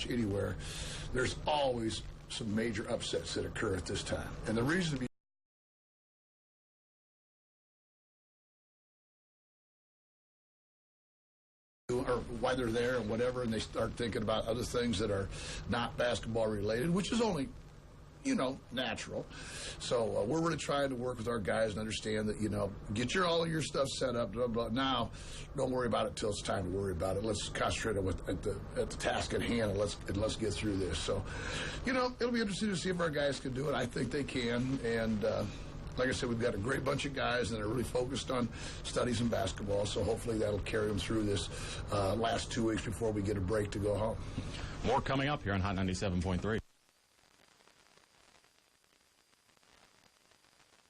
watch anywhere, there's always some major upsets that occur at this time. And the reason or why they're there and whatever, and they start thinking about other things that are not basketball related, which is only, you know, natural. So we're really trying to work with our guys and understand that, you know, get all of your stuff set up, blah, blah. Now, don't worry about it till it's time to worry about it. Let's concentrate on at the task at hand, and let's get through this. So, you know, it'll be interesting to see if our guys can do it. I think they can, and like I said, we've got a great bunch of guys that are really focused on studies and basketball, so hopefully that'll carry them through this last 2 weeks before we get a break to go home. More coming up here on Hot 97.3.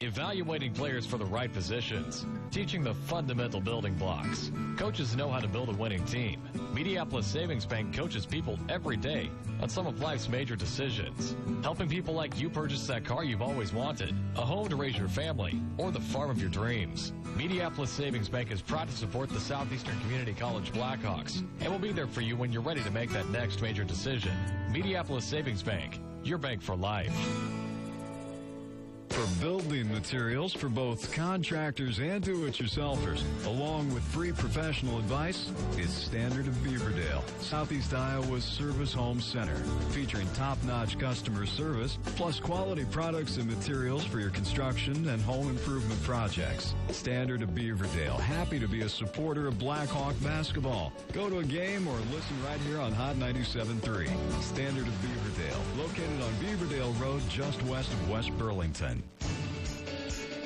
Evaluating players for the right positions. Teaching the fundamental building blocks. Coaches know how to build a winning team. Mediapolis Savings Bank coaches people every day on some of life's major decisions. Helping people like you purchase that car you've always wanted, a home to raise your family, or the farm of your dreams. Mediapolis Savings Bank is proud to support the Southeastern Community College Blackhawks and will be there for you when you're ready to make that next major decision. Mediapolis Savings Bank, your bank for life. For building materials for both contractors and do-it-yourselfers, along with free professional advice, is Standard of Beaverdale, Southeast Iowa's Service Home Center, featuring top-notch customer service, plus quality products and materials for your construction and home improvement projects. Standard of Beaverdale, happy to be a supporter of Blackhawk basketball. Go to a game or listen right here on Hot 97.3. Standard of Beaverdale, located on Beaverdale Road, just west of West Burlington.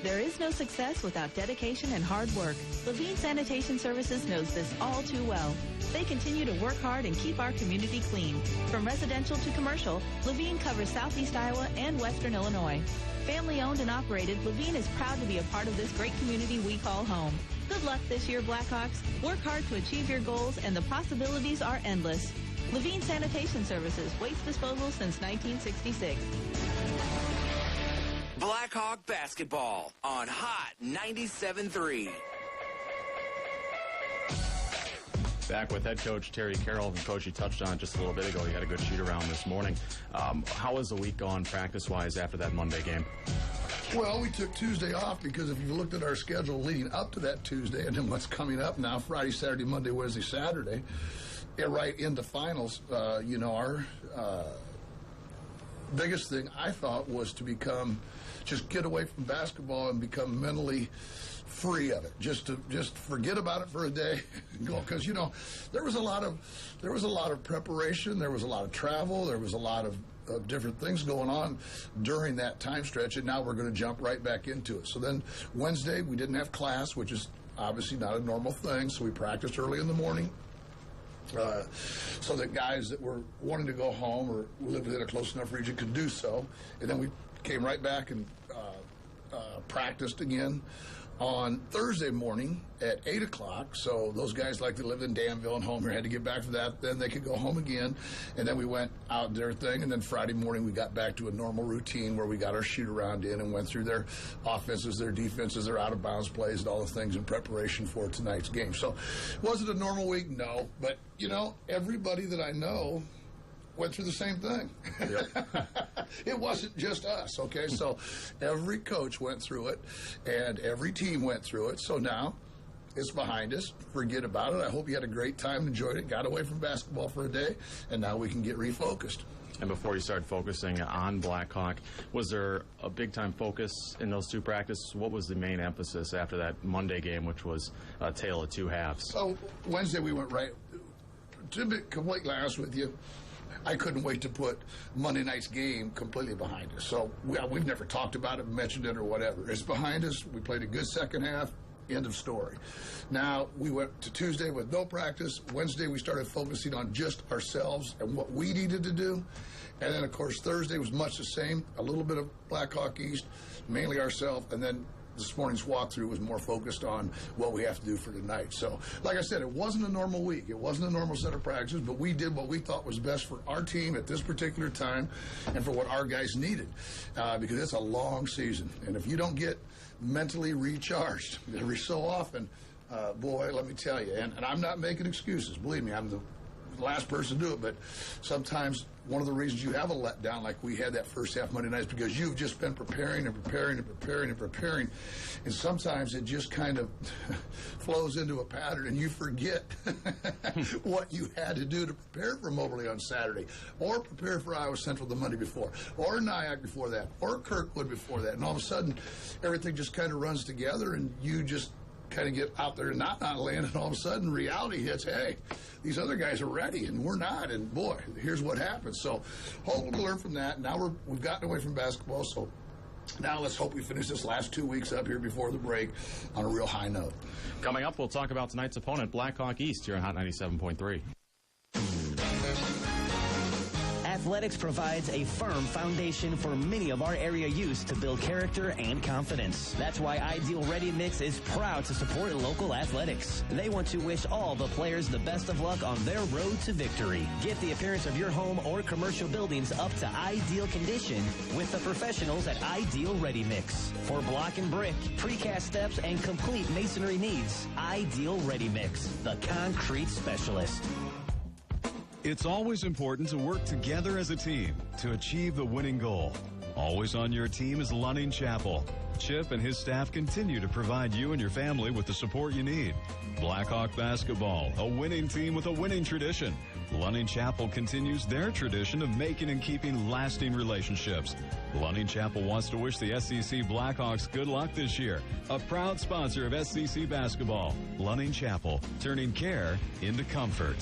There is no success without dedication and hard work. Levine Sanitation Services knows this all too well. They continue to work hard and keep our community clean. From residential to commercial, Levine covers Southeast Iowa and Western Illinois. Family owned and operated, Levine is proud to be a part of this great community we call home. Good luck this year, Blackhawks. Work hard to achieve your goals, and the possibilities are endless. Levine Sanitation Services, waste disposal since 1966. Blackhawk basketball on Hot 97.3. Back with head coach Terry Carroll. And Coach, you touched on it just a little bit ago. You had a good shoot around this morning. How has the week gone practice-wise after that Monday game? Well, we took Tuesday off because if you looked at our schedule leading up to that Tuesday and then what's coming up now, Friday, Saturday, Monday, Wednesday, Saturday, right into finals, you know, our biggest thing I thought was to just get away from basketball and become mentally free of it. Just forget about it for a day, because you know there was a lot of preparation, there was a lot of travel, there was a lot of different things going on during that time stretch, and now we're going to jump right back into it. So then Wednesday we didn't have class, which is obviously not a normal thing, so we practiced early in the morning. So that guys that were wanting to go home or lived in a close enough region could do so. And then we came right back and practiced again on Thursday morning at 8 o'clock. So those guys like that lived in Danville and Homer had to get back for that. Then they could go home again. And then we went out and did our thing. And then Friday morning we got back to a normal routine where we got our shoot around in and went through their offenses, their defenses, their out of bounds plays, and all the things in preparation for tonight's game. So was it a normal week? No. But, you know, everybody that I know went through the same thing. Yep. It wasn't just us, okay? So every coach went through it, and every team went through it. So now it's behind us. Forget about it. I hope you had a great time, enjoyed it, got away from basketball for a day, and now we can get refocused. And before you started focusing on Blackhawk, was there a big-time focus in those two practices? What was the main emphasis after that Monday game, which was a tale of two halves? So Wednesday we went right. To be completely honest with you, I couldn't wait to put Monday night's game completely behind us. So we've never talked about it, mentioned it, or whatever. It's behind us. We played a good second half. End of story. Now, we went to Tuesday with no practice. Wednesday, we started focusing on just ourselves and what we needed to do. And then, of course, Thursday was much the same. A little bit of Blackhawk East, mainly ourselves, and then this morning's walkthrough was more focused on what we have to do for tonight. So, like I said, it wasn't a normal week. It wasn't a normal set of practices, but we did what we thought was best for our team at this particular time and for what our guys needed, because it's a long season. And if you don't get mentally recharged every so often, boy, let me tell you, and I'm not making excuses. Believe me, I'm the the last person to do it, but sometimes one of the reasons you have a letdown like we had that first half Monday night is because you've just been preparing and preparing and preparing and preparing, and sometimes it just kind of flows into a pattern and you forget what you had to do to prepare for Moberly on Saturday, or prepare for Iowa Central the Monday before, or Nyack before that, or Kirkwood before that, and all of a sudden everything just kind of runs together and you just kind of get out there and not land, and all of a sudden reality hits. Hey, these other guys are ready and we're not, and boy, here's what happens. So hope to learn from that. Now we've gotten away from basketball, so now let's hope we finish this last 2 weeks up here before the break on a real high note. Coming up, we'll talk about tonight's opponent, Blackhawk East, here on Hot 97.3. Athletics provides a firm foundation for many of our area youth to build character and confidence. That's why Ideal Ready Mix is proud to support local athletics. They want to wish all the players the best of luck on their road to victory. Get the appearance of your home or commercial buildings up to ideal condition with the professionals at Ideal Ready Mix. For block and brick, precast steps, and complete masonry needs, Ideal Ready Mix, the concrete specialist. It's always important to work together as a team to achieve the winning goal. Always on your team is Lunning Chapel. Chip and his staff continue to provide you and your family with the support you need. Blackhawk basketball, a winning team with a winning tradition. Lunning Chapel continues their tradition of making and keeping lasting relationships. Lunning Chapel wants to wish the SEC Blackhawks good luck this year. A proud sponsor of SEC basketball. Lunning Chapel, turning care into comfort.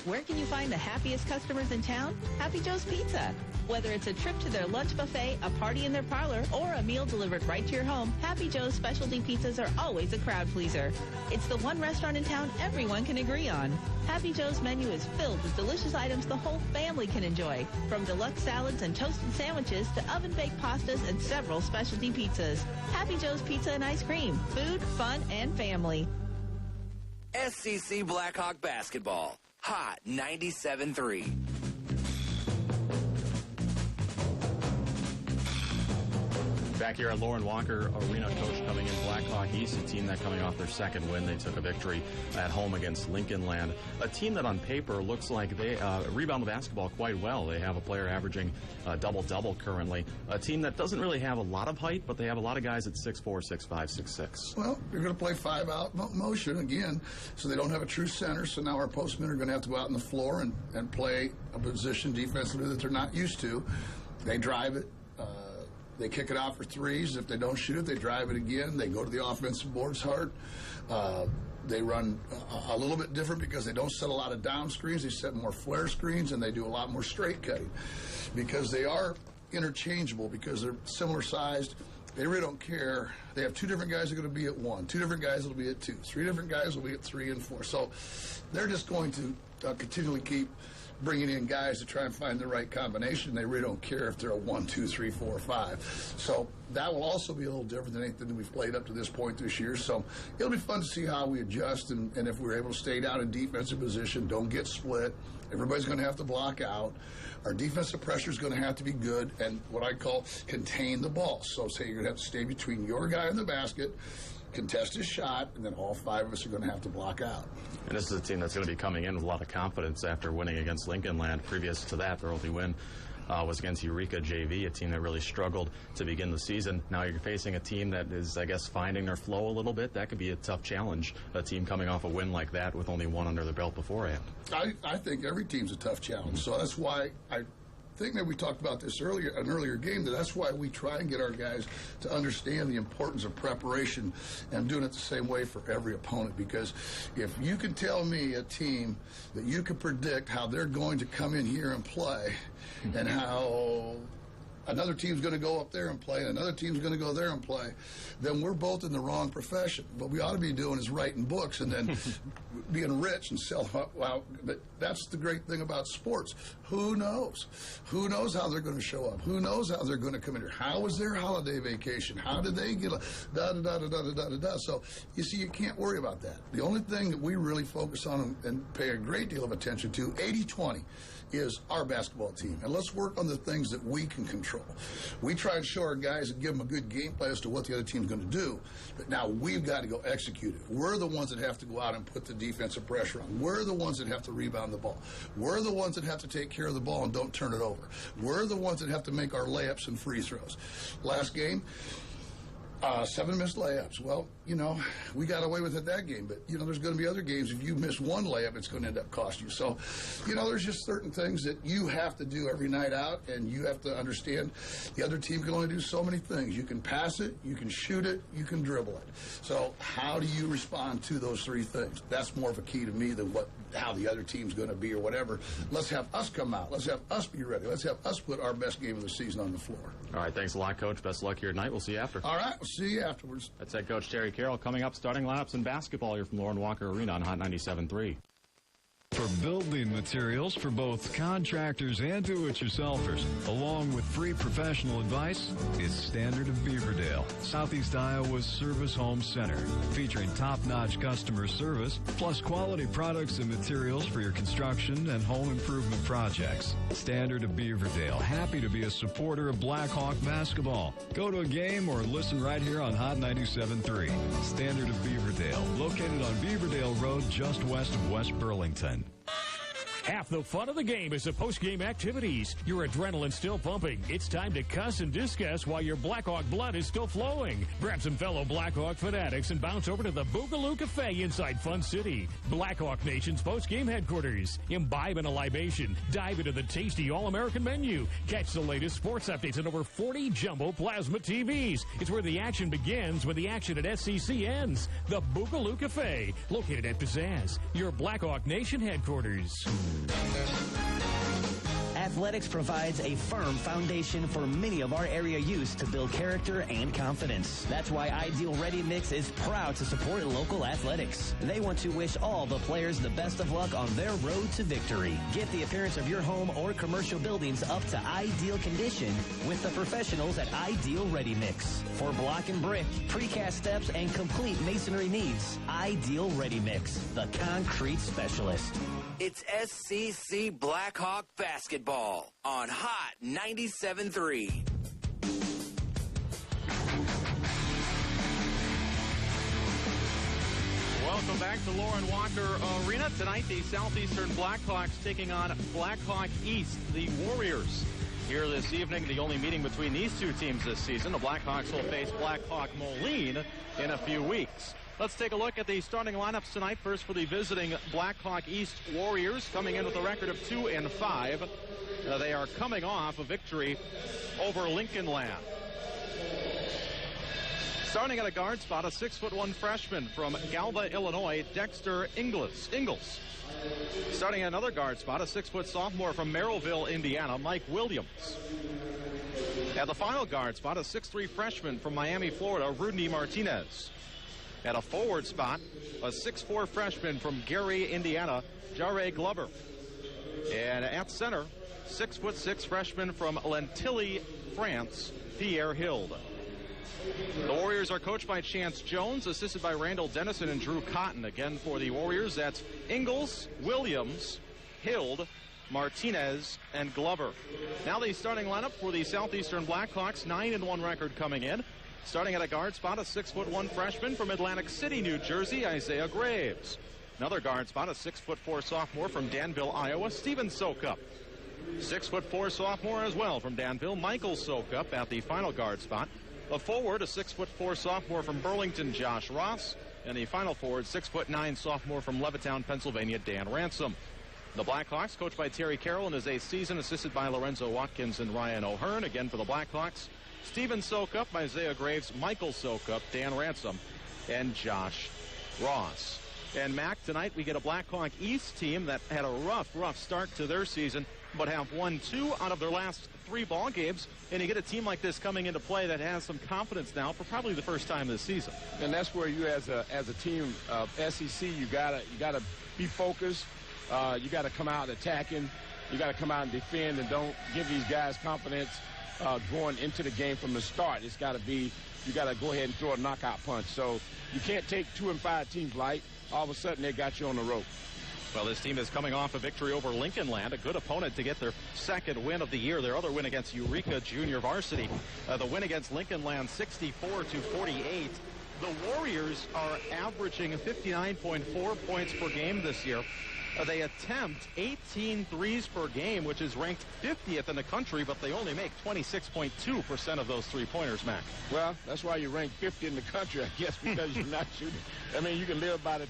Where can you find the happiest customers in town? Happy Joe's Pizza. Whether it's a trip to their lunch buffet, a party in their parlor, or a meal delivered right to your home, Happy Joe's specialty pizzas are always a crowd pleaser. It's the one restaurant in town everyone can agree on. Happy Joe's menu is filled with delicious items the whole family can enjoy, from deluxe salads and toasted sandwiches to oven-baked pastas and several specialty pizzas. Happy Joe's Pizza and Ice Cream. Food, fun, and family. SEC Blackhawk basketball. Hot 97.3. Back here at Lauren Walker Arena, coach coming in Blackhawk East, a team that coming off their second win. They took a victory at home against Lincoln Land. A team that on paper looks like they rebound the basketball quite well. They have a player averaging double-double currently. A team that doesn't really have a lot of height, but they have a lot of guys at 6'4", 6'5", 6'6". Well, they're going to play 5-out motion again, so they don't have a true center. So now our postmen are going to have to go out on the floor and play a position defensively that they're not used to. They drive it. They kick it out for threes. If they don't shoot it, they drive it again. They go to the offensive boards hard. They run a little bit different because they don't set a lot of down screens. They set more flare screens, and they do a lot more straight cutting because they are interchangeable, because they're similar sized. They really don't care. They have two different guys that are going to be at 1, 2 different guys that will be at 2, 3 different guys will be at 3 and 4. So they're just going to continually keep bringing in guys to try and find the right combination. They really don't care if they're a 1, 2, 3, 4, 5. So that will also be a little different than anything that we've played up to this point this year. So it'll be fun to see how we adjust and if we're able to stay down in defensive position, don't get split. Everybody's going to have to block out. Our defensive pressure is going to have to be good and what I call contain the ball. So say you're going to have to stay between your guy and the basket, contest his shot, and then all 5 of us are going to have to block out. And this is a team that's going to be coming in with a lot of confidence after winning against Lincoln Land. Previous to that, their only win was against Eureka JV, a team that really struggled to begin the season. Now you're facing a team that is, I guess, finding their flow a little bit. That could be a tough challenge, a team coming off a win like that with only one under their belt beforehand. I think every team's a tough challenge. So that's why I think that we talked about this earlier, an earlier game, that's why we try and get our guys to understand the importance of preparation and doing it the same way for every opponent. Because if you can tell me a team that you can predict how they're going to come in here and play and how another team's going to go up there and play, and another team's going to go there and play, then we're both in the wrong profession. What we ought to be doing is writing books and then being rich and selling out. Well, but that's the great thing about sports. Who knows? Who knows how they're going to show up? Who knows how they're going to come in here? How was their holiday vacation? How did they get a da-da-da-da-da-da-da-da? So, you see, you can't worry about that. The only thing that we really focus on and pay a great deal of attention to, 80-20. is our basketball team. And let's work on the things that we can control. We try and show our guys and give them a good game plan as to what the other team's going to do. But now we've got to go execute it. We're the ones that have to go out and put the defensive pressure on. We're the ones that have to rebound the ball. We're the ones that have to take care of the ball and don't turn it over. We're the ones that have to make our layups and free throws. Last game, 7 missed layups. Well, we got away with it that game, but, there's going to be other games. If you miss one layup, it's going to end up costing you. So, there's just certain things that you have to do every night out, and you have to understand the other team can only do so many things. You can pass it, you can shoot it, you can dribble it. So how do you respond to those 3 things? That's more of a key to me than how the other team's going to be or whatever. Let's have us come out. Let's have us be ready. Let's have us put our best game of the season on the floor. All right, thanks a lot, Coach. Best of luck here tonight. We'll see you after. All right, we'll see you afterwards. That's head coach Terry Carroll. Coming up, starting lineups in basketball here from Lauren Walker Arena on Hot 97.3. For building materials for both contractors and do-it-yourselfers, along with free professional advice, is Standard of Beaverdale, Southeast Iowa's Service Home Center, featuring top-notch customer service, plus quality products and materials for your construction and home improvement projects. Standard of Beaverdale, happy to be a supporter of Blackhawk basketball. Go to a game or listen right here on Hot 97.3. Standard of Beaverdale, located on Beaverdale Road, just west of West Burlington. Half the fun of the game is the post-game activities. Your adrenaline's still pumping. It's time to cuss and discuss while your Blackhawk blood is still flowing. Grab some fellow Blackhawk fanatics and bounce over to the Boogaloo Cafe inside Fun City, Blackhawk Nation's post-game headquarters. Imbibe in a libation. Dive into the tasty All-American menu. Catch the latest sports updates on over 40 jumbo plasma TVs. It's where the action begins when the action at SCC ends. The Boogaloo Cafe, located at Pizzazz, your Blackhawk Nation headquarters. Athletics provides a firm foundation for many of our area youth to build character and confidence. That's why Ideal Ready Mix is proud to support local athletics. They want to wish all the players the best of luck on their road to victory. Get the appearance of your home or commercial buildings up to ideal condition with the professionals at Ideal Ready Mix. For block and brick, precast steps, and complete masonry needs, Ideal Ready Mix, the concrete specialist. It's SCC Blackhawk basketball on Hot 97.3. Welcome back to Lauren Walker Arena. Tonight, the Southeastern Blackhawks taking on Blackhawk East, the Warriors. Here this evening, the only meeting between these two teams this season. The Blackhawks will face Blackhawk Moline in a few weeks. Let's take a look at the starting lineups tonight. First for the visiting Blackhawk East Warriors, coming in with a record of 2-5. They are coming off a victory over Lincoln Land. Starting at a guard spot, a 6'1" freshman from Galva, Illinois, Dexter Ingles. Starting at another guard spot, a 6' sophomore from Merrillville, Indiana, Mike Williams. At the final guard spot, a 6'3" freshman from Miami, Florida, Rudy Martinez. At a forward spot, a 6'4" freshman from Gary, Indiana, Jare Glover. And at center, 6'6" freshman from Lentilly, France, Pierre Hilde. The Warriors are coached by Chance Jones, assisted by Randall Dennison and Drew Cotton. Again, for the Warriors, that's Ingles, Williams, Hilde, Martinez, and Glover. Now the starting lineup for the Southeastern Blackhawks, 9-1 record coming in. Starting at a guard spot, a 6'1" freshman from Atlantic City, New Jersey, Isaiah Graves. Another guard spot, a 6'4" sophomore from Danville, Iowa, Steven Sokup. 6'4" sophomore as well from Danville, Michael Sokup at the final guard spot. A forward, a 6'4" sophomore from Burlington, Josh Ross. And the final forward, 6'9" sophomore from Levittown, Pennsylvania, Dan Ransom. The Blackhawks, coached by Terry Carroll, and is a season assisted by Lorenzo Watkins and Ryan O'Hearn. Again for the Blackhawks, Steven Sokup, Isaiah Graves, Michael Sokup, Dan Ransom, and Josh Ross. And Mac, tonight we get a Blackhawk East team that had a rough start to their season, but have won 2 out of their last 3 ball games. And you get a team like this coming into play that has some confidence now for probably the first time this season. And that's where you, as a team of SEC, you gotta be focused. You got to come out attacking. You got to come out and defend, and don't give these guys confidence going into the game from the start. It's got to be, you got to go ahead and throw a knockout punch. So you can't take 2-5 teams light. All of a sudden, they got you on the rope. Well, this team is coming off a victory over Lincolnland, a good opponent to get their second win of the year. Their other win against Eureka Junior Varsity. The win against Lincolnland, 64-48. The Warriors are averaging 59.4 points per game this year. They attempt 18 threes per game, which is ranked 50th in the country, but they only make 26.2% of those three-pointers, Mac. Well, that's why you rank 50 in the country, I guess, because you're not shooting. I mean, you can live by the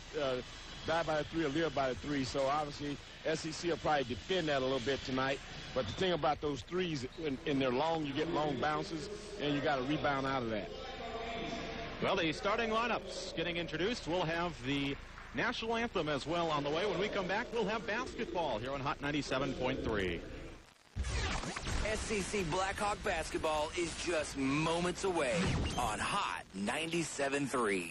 die by the three or live by the three. So obviously, SEC will probably defend that a little bit tonight. But the thing about those threes, in their long, you get long bounces, and you got to rebound out of that. Well, the starting lineups getting introduced. We'll have the national anthem as well on the way. When we come back, we'll have basketball here on Hot 97.3. SEC Blackhawk basketball is just moments away on Hot 97.3.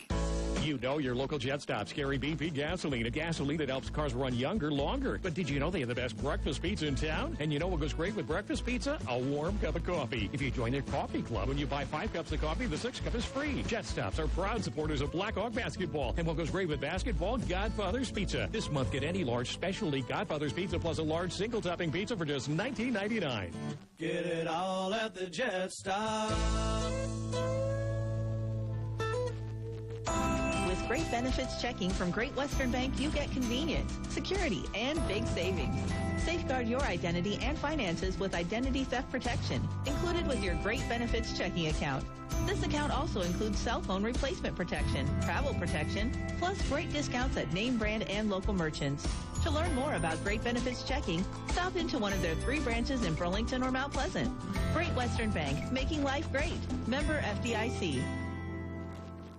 You know your local Jet Stops carry BP gasoline, a gasoline that helps cars run younger, longer. But did you know they have the best breakfast pizza in town? And you know what goes great with breakfast pizza? A warm cup of coffee. If you join their coffee club, when you buy 5 cups of coffee, the 6th cup is free. Jet Stops are proud supporters of Blackhawk basketball. And what goes great with basketball? Godfather's Pizza. This month, get any large specialty Godfather's Pizza plus a large single-topping pizza for just $19.99. Get it all at the Jet Stop. With Great Benefits checking from Great Western Bank, you get convenience, security, and big savings. Safeguard your identity and finances with identity theft protection, included with your Great Benefits checking account. This account also includes cell phone replacement protection, travel protection, plus great discounts at name brand and local merchants. To learn more about Great Benefits checking, stop into one of their 3 branches in Burlington or Mount Pleasant. Great Western Bank, making life great. Member FDIC.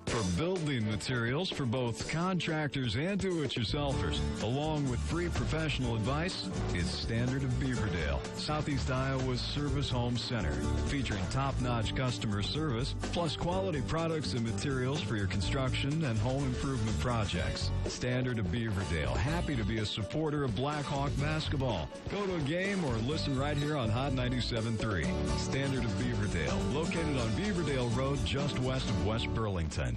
For building materials for both contractors and do-it-yourselfers, along with free professional advice, is Standard of Beaverdale, Southeast Iowa's Service Home Center, featuring top-notch customer service, plus quality products and materials for your construction and home improvement projects. Standard of Beaverdale, happy to be a supporter of Blackhawk basketball. Go to a game or listen right here on Hot 97.3. Standard of Beaverdale, located on Beaverdale Road, just west of West Burlington.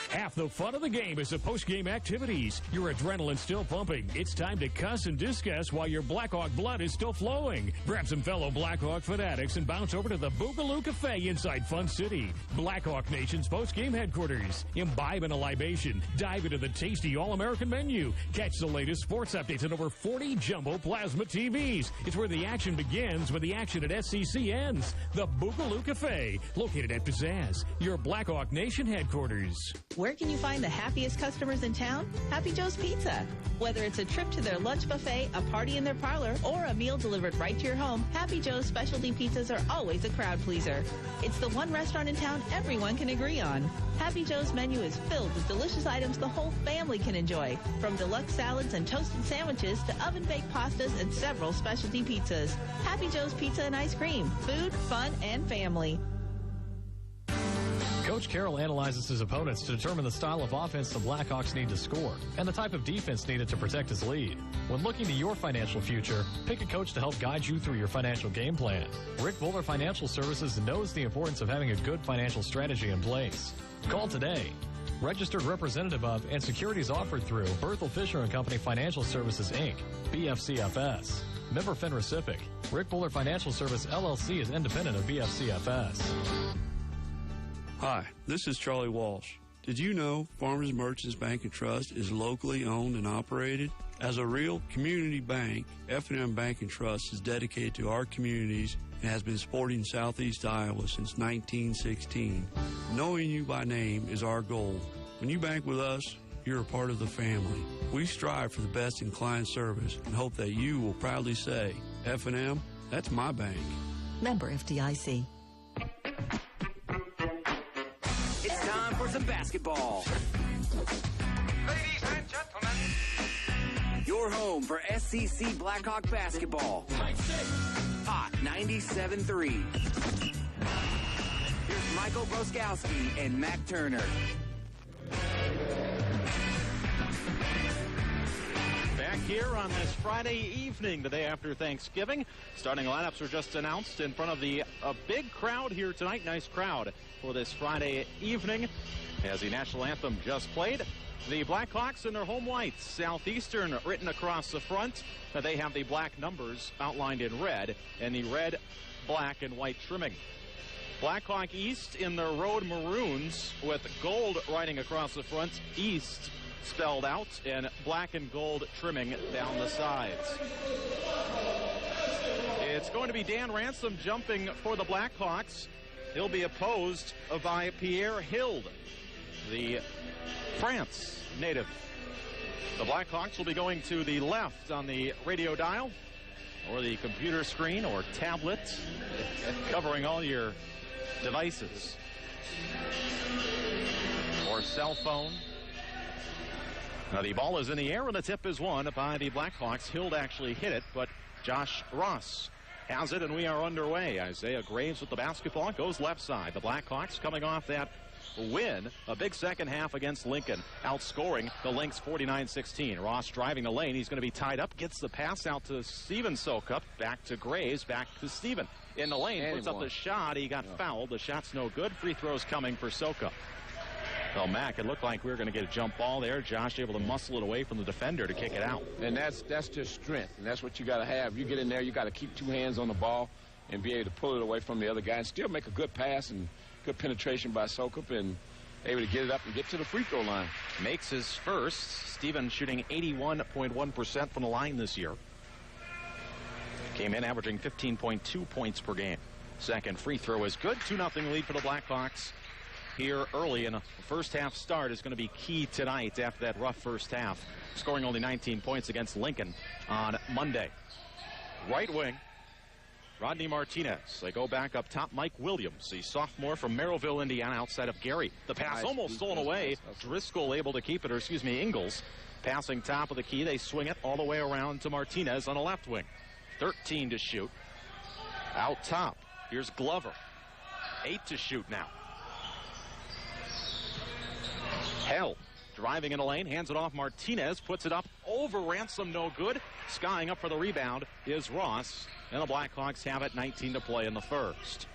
Half the fun of the game is the post-game activities. Your adrenaline's still pumping. It's time to cuss and discuss while your Blackhawk blood is still flowing. Grab some fellow Blackhawk fanatics and bounce over to the Boogaloo Cafe inside Fun City, Blackhawk Nation's post-game headquarters. Imbibe in a libation. Dive into the tasty All-American menu. Catch the latest sports updates on over 40 jumbo plasma TVs. It's where the action begins when the action at SEC ends. The Boogaloo Cafe, located at Pizzazz, your Blackhawk Nation headquarters. Where can you find the happiest customers in town? Happy Joe's Pizza. Whether it's a trip to their lunch buffet, a party in their parlor, or a meal delivered right to your home, Happy Joe's specialty pizzas are always a crowd pleaser. It's the one restaurant in town everyone can agree on. Happy Joe's menu is filled with delicious items the whole family can enjoy, from deluxe salads and toasted sandwiches to oven-baked pastas and several specialty pizzas. Happy Joe's Pizza and Ice Cream. Food, fun, and family. Coach Carroll analyzes his opponents to determine the style of offense the Blackhawks need to score and the type of defense needed to protect his lead. When looking to your financial future, pick a coach to help guide you through your financial game plan. Rick Buller Financial Services knows the importance of having a good financial strategy in place. Call today. Registered representative of and securities offered through Berthel Fisher & Company Financial Services, Inc., BFCFS. Member FINRA SIPC. Rick Buller Financial Service, LLC is independent of BFCFS. Hi, this is Charlie Walsh. Did you know Farmers Merchants Bank and Trust is locally owned and operated? As a real community bank, F&M Bank and Trust is dedicated to our communities and has been supporting Southeast Iowa since 1916. Knowing you by name is our goal. When you bank with us, you're a part of the family. We strive for the best in client service and hope that you will proudly say, F&M, that's my bank. Member FDIC. It's time for some basketball. Ladies and gentlemen, your home for SEC Blackhawk basketball. Hot 97.3. Here's Michael Broskowski and Mac Turner. Back here on this Friday evening, the day after Thanksgiving. Starting lineups are just announced in front of a big crowd here tonight. Nice crowd for this Friday evening as the national anthem just played. The Blackhawks in their home whites, Southeastern written across the front. They have the black numbers outlined in red and the red, black, and white trimming. Blackhawk East in their road maroons with gold writing across the front, East spelled out, and black and gold trimming down the sides. It's going to be Dan Ransom jumping for the Blackhawks. He'll be opposed by Pierre Hilde, the France native. The Blackhawks will be going to the left on the radio dial or the computer screen or tablet, covering all your devices or cell phone. Now the ball is in the air and the tip is won by the Blackhawks. Hilde actually hit it, but Josh Ross has it, and we are underway. Isaiah Graves with the basketball, goes left side. The Blackhawks coming off that win, a big second half against Lincoln, outscoring the Lynx 49-16. Ross driving the lane. He's going to be tied up, gets the pass out to Steven Sokup, back to Graves, back to Steven. In the lane, puts up the shot. He got fouled. The shot's no good. Free throws coming for Sokup. Well, Mac, it looked like we were going to get a jump ball there. Josh able to muscle it away from the defender to kick it out. And that's just strength, and that's what you got to have. You get in there, you got to keep two hands on the ball and be able to pull it away from the other guy and still make a good pass and good penetration by Sokup and able to get it up and get to the free throw line. Makes his first. Steven shooting 81.1% from the line this year. Came in averaging 15.2 points per game. Second free throw is good. 2-0 lead for the Blackhawks here early, and a first half start is going to be key tonight after that rough first half, scoring only 19 points against Lincoln on Monday. Right wing, Rodney Martinez. They go back up top. Mike Williams, the sophomore from Merrillville, Indiana, outside of Gary. The pass almost stolen away. Driscoll able to keep it, or excuse me, Ingles passing top of the key. They swing it all the way around to Martinez on the left wing. 13 to shoot. Out top, here's Glover. 8 to shoot now. Hell driving in the lane, hands it off. Martinez puts it up over Ransom, no good. Skying up for the rebound is Ross, and the Blackhawks have it. 19 to play in the first.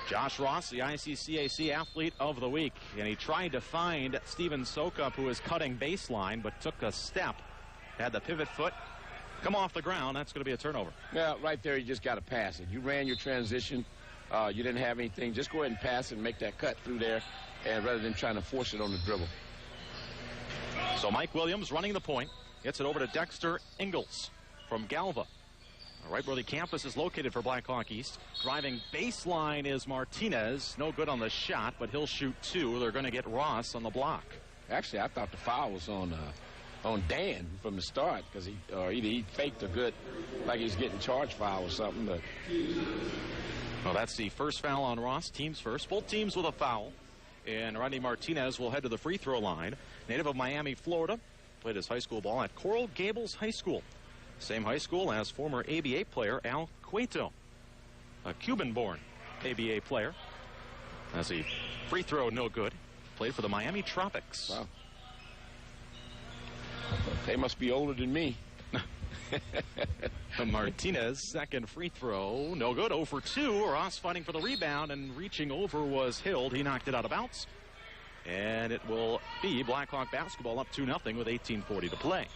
Josh Ross, the ICCAC Athlete of the Week, and he tried to find Steven Sokup, who is cutting baseline, but took a step, had the pivot foot come off the ground. That's going to be a turnover. Yeah, right there, you just got to pass it. You ran your transition. You didn't have anything. Just go ahead and pass it and make that cut through there, and rather than trying to force it on the dribble. So Mike Williams running the point. Gets it over to Dexter Ingles from Galva. Right where the campus is located for Blackhawk East. Driving baseline is Martinez. No good on the shot, but he'll shoot two. They're going to get Ross on the block. Actually, I thought the foul was on Dan from the start, because either he faked a good, like he's getting charged foul or something. But well, that's the first foul on Ross. Teams first. Both teams with a foul. And Rodney Martinez will head to the free throw line. Native of Miami, Florida. Played his high school ball at Coral Gables High School. Same high school as former ABA player Al Cueto, a Cuban-born ABA player. As a free throw, no good. Played for the Miami Tropics. Wow. They must be older than me. Martinez, second free throw, no good. 0 for 2. Ross fighting for the rebound, and reaching over was Hilde. He knocked it out of bounds. And it will be Blackhawk basketball up 2-0 with 18:40 to play.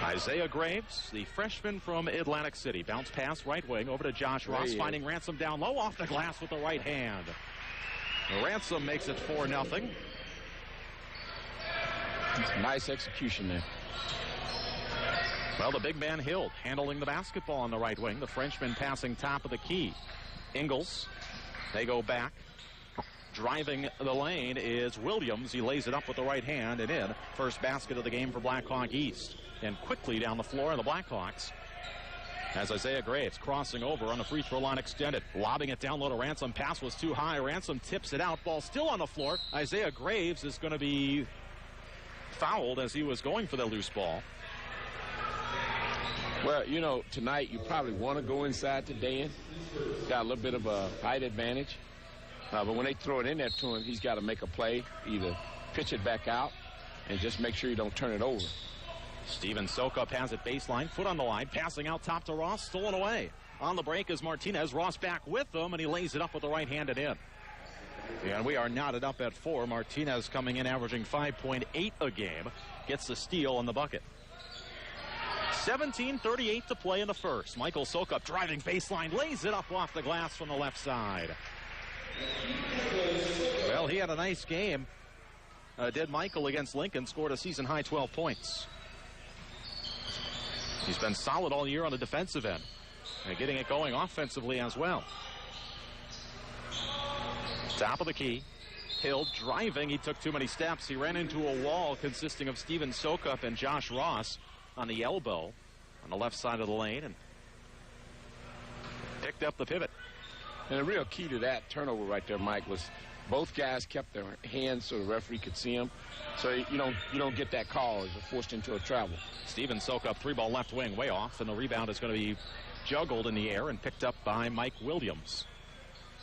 Isaiah Graves, the freshman from Atlantic City. Bounce pass right wing over to Josh Ross, finding Ransom down low, off the glass with the right hand. Ransom makes it 4-0. Nice execution there. Well, the big man Hilde handling the basketball on the right wing. The Frenchman passing top of the key. Ingles, they go back. Driving the lane is Williams. He lays it up with the right hand and in. First basket of the game for Blackhawk East. And quickly down the floor of the Blackhawks as Isaiah Graves crossing over on the free throw line extended. Lobbing it down low to Ransom. Pass was too high. Ransom tips it out. Ball still on the floor. Isaiah Graves is going to be fouled as he was going for the loose ball. Well, you know, tonight you probably want to go inside to Dan. Got a little bit of a height advantage. But when they throw it in there to him, he's got to make a play, either pitch it back out and just make sure you don't turn it over. Steven Sokup has it baseline, foot on the line, passing out top to Ross, stolen away. On the break is Martinez. Ross back with them, and he lays it up with the right hand and in. And we are knotted up at 4. Martinez coming in averaging 5.8 a game. Gets the steal on the bucket. 17:38 to play in the first. Michael Sokup driving baseline, lays it up off the glass from the left side. Well, he had a nice game. Did Michael against Lincoln, scored a season-high 12 points. He's been solid all year on the defensive end. And getting it going offensively as well. Top of the key. Hill driving. He took too many steps. He ran into a wall consisting of Steven Sokup and Josh Ross on the elbow on the left side of the lane and picked up the pivot. And the real key to that turnover right there, Mike, was both guys kept their hands so the referee could see them. So you don't get that call as you're forced into a travel. Steven Sokup, 3-ball left wing, way off, and the rebound is going to be juggled in the air and picked up by Mike Williams.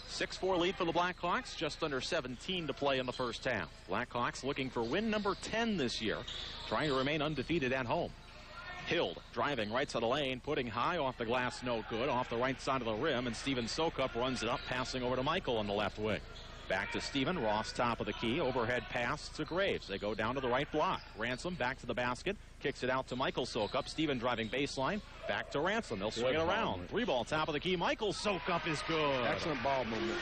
6-4 lead for the Blackhawks, just under 17 to play in the first half. Blackhawks looking for win number 10 this year, trying to remain undefeated at home. Hild driving right side of the lane, putting high off the glass, no good, off the right side of the rim, and Steven Sokup runs it up, passing over to Michael on the left wing. Back to Steven, Ross top of the key, overhead pass to Graves. They go down to the right block. Ransom back to the basket, kicks it out to Michael Sokup. Steven driving baseline, back to Ransom. They'll swing it around. 3-ball top of the key, Michael Sokup is good. Excellent ball movement.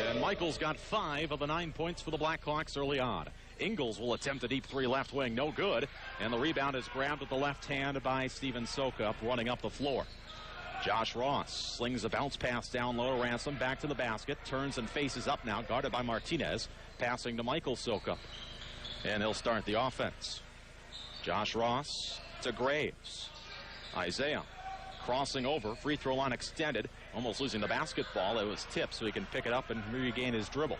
And Michael's got 5 of the 9 points for the Blackhawks early on. Ingles will attempt a deep 3 left wing, no good. And the rebound is grabbed with the left hand by Steven Sokup, running up the floor. Josh Ross slings a bounce pass down low to Ransom, back to the basket, turns and faces up now, guarded by Martinez, passing to Michael Sokup. And he'll start the offense. Josh Ross to Graves. Isaiah crossing over, free throw line extended, almost losing the basketball. It was tipped so he can pick it up and regain his dribble.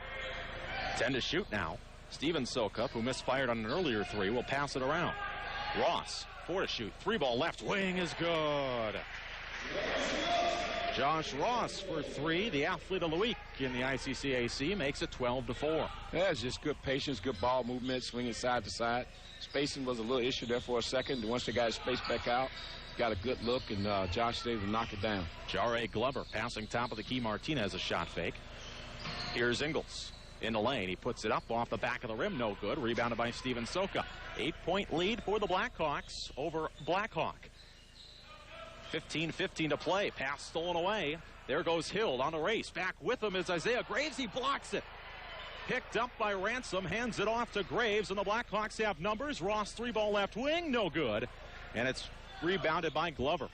10 to shoot now. Steven Sokup, who misfired on an earlier 3, will pass it around. Ross, 4 to shoot, 3-ball left wing is good. Josh Ross for 3, the athlete of the week in the ICCAC, makes it 12-4. Yeah, it's just good patience, good ball movement, swinging side to side. Spacing was a little issue there for a second. Once they got his space back out, got a good look, and Josh was able to knock it down. Jare Glover passing top of the key. Martinez a shot fake. Here's Ingles in the lane. He puts it up off the back of the rim, no good. Rebounded by Steven Sokup. 8-point lead for the Blackhawks over Blackhawk. 15-15 to play. Pass stolen away. There goes Hild on the race. Back with him is Isaiah Graves. He blocks it. Picked up by Ransom. Hands it off to Graves, and the Blackhawks have numbers. Ross, 3-ball left wing. No good. And it's rebounded by Glover.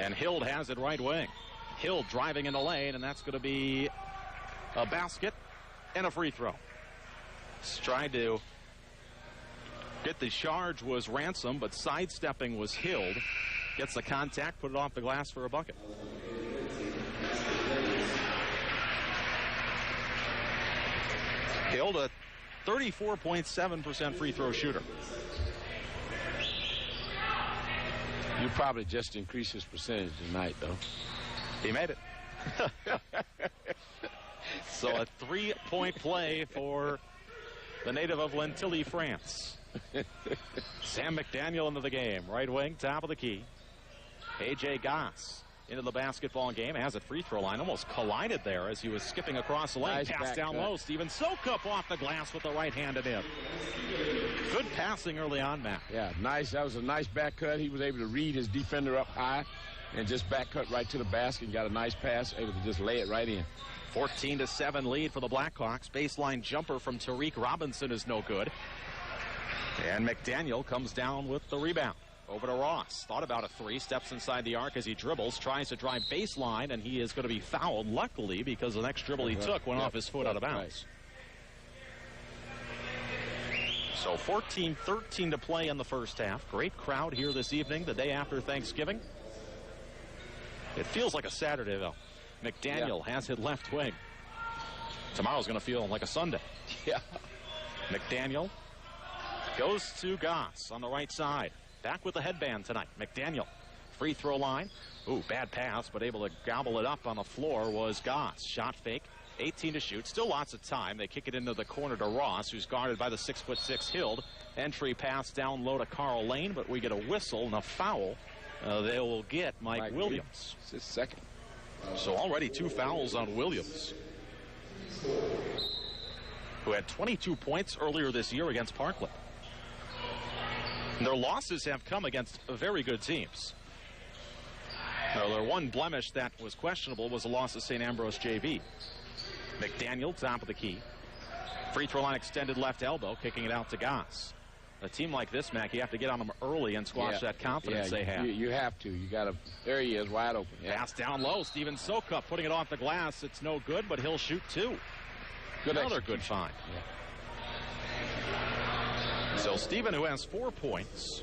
And Hild has it right wing. Hild driving in the lane, and that's going to be a basket and a free throw. Tried to get the charge was Ransom, but sidestepping was Hild. Gets the contact, put it off the glass for a bucket. Hild, a 34.7% free throw shooter. You probably just increased his percentage tonight, though. He made it. So a 3-point play for the native of Lentilly, France. Sam McDaniel into the game. Right wing, top of the key. A.J. Goss into the basketball game. Has a free throw line. Almost collided there as he was skipping across the lane. Nice pass down cut. low. Steven Sokup off the glass with the right hand and in. Good passing early on, Matt. Yeah, nice. That was a nice back cut. He was able to read his defender up high and just back cut right to the basket and got a nice pass, able to just lay it right in. 14-7 lead for the Blackhawks. Baseline jumper from Tariq Robinson is no good. And McDaniel comes down with the rebound. Over to Ross. Thought about a 3. Steps inside the arc as he dribbles. Tries to drive baseline, and he is going to be fouled, luckily, because the next dribble he took went off his foot out of bounds. So 14-13 to play in the first half. Great crowd here this evening, the day after Thanksgiving. It feels like a Saturday, though. McDaniel has it left wing. Tomorrow's going to feel like a Sunday. Yeah. McDaniel goes to Goss on the right side. Back with the headband tonight. McDaniel, free throw line. Ooh, bad pass, but able to gobble it up on the floor was Goss. Shot fake, 18 to shoot. Still lots of time. They kick it into the corner to Ross, who's guarded by the 6'6" Hild. Entry pass down low to Carl Lane, but we get a whistle and a foul they will get Mike Williams. It's his second. So already 2 fouls on Williams, who had 22 points earlier this year against Parkland. And their losses have come against very good teams. Now, their one blemish that was questionable was a loss to St. Ambrose JV. McDaniel, top of the key. Free throw line extended left elbow, kicking it out to Goss. A team like this, Mac, you have to get on them early and squash that confidence they have. You have to. You got to. There he is, wide open. Yeah. Pass down low. Steven Sokup putting it off the glass. It's no good, but he'll shoot 2. Another good find. Yeah. So Steven, who has 4 points,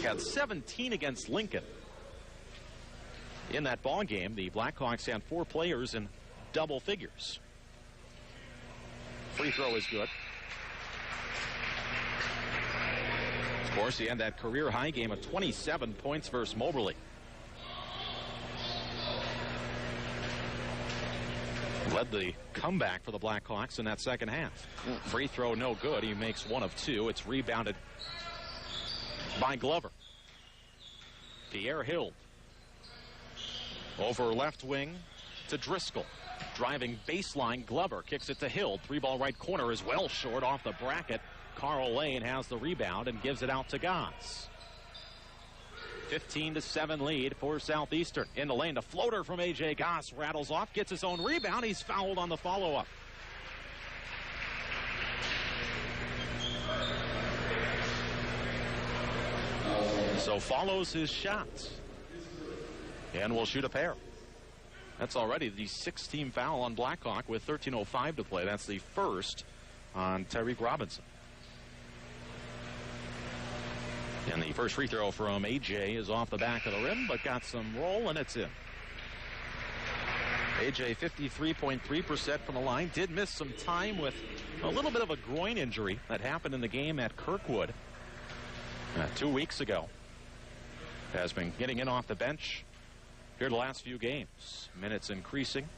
had 17 against Lincoln. In that ball game, the Blackhawks had 4 players in double figures. Free throw is good. Of course, he had that career high game of 27 points versus Moberly. Led the comeback for the Blackhawks in that second half. Free throw no good. He makes 1 of 2. It's rebounded by Glover. Pierre Hill. Over left wing to Driscoll. Driving baseline, Glover kicks it to Hill. 3-ball right corner is well short off the bracket. Carl Lane has the rebound and gives it out to Goss. 15-7 lead for Southeastern. In the lane, the floater from A.J. Goss rattles off, gets his own rebound. He's fouled on the follow-up. So follows his shots and will shoot a pair. That's already the 6th-team foul on Blackhawk with 13:05 to play. That's the first on Tyreek Robinson. And the first free throw from A.J. is off the back of the rim, but got some roll, and it's in. A.J. 53.3% from the line. Did miss some time with a little bit of a groin injury that happened in the game at Kirkwood 2 weeks ago. Has been getting in off the bench here the last few games. Minutes increasing.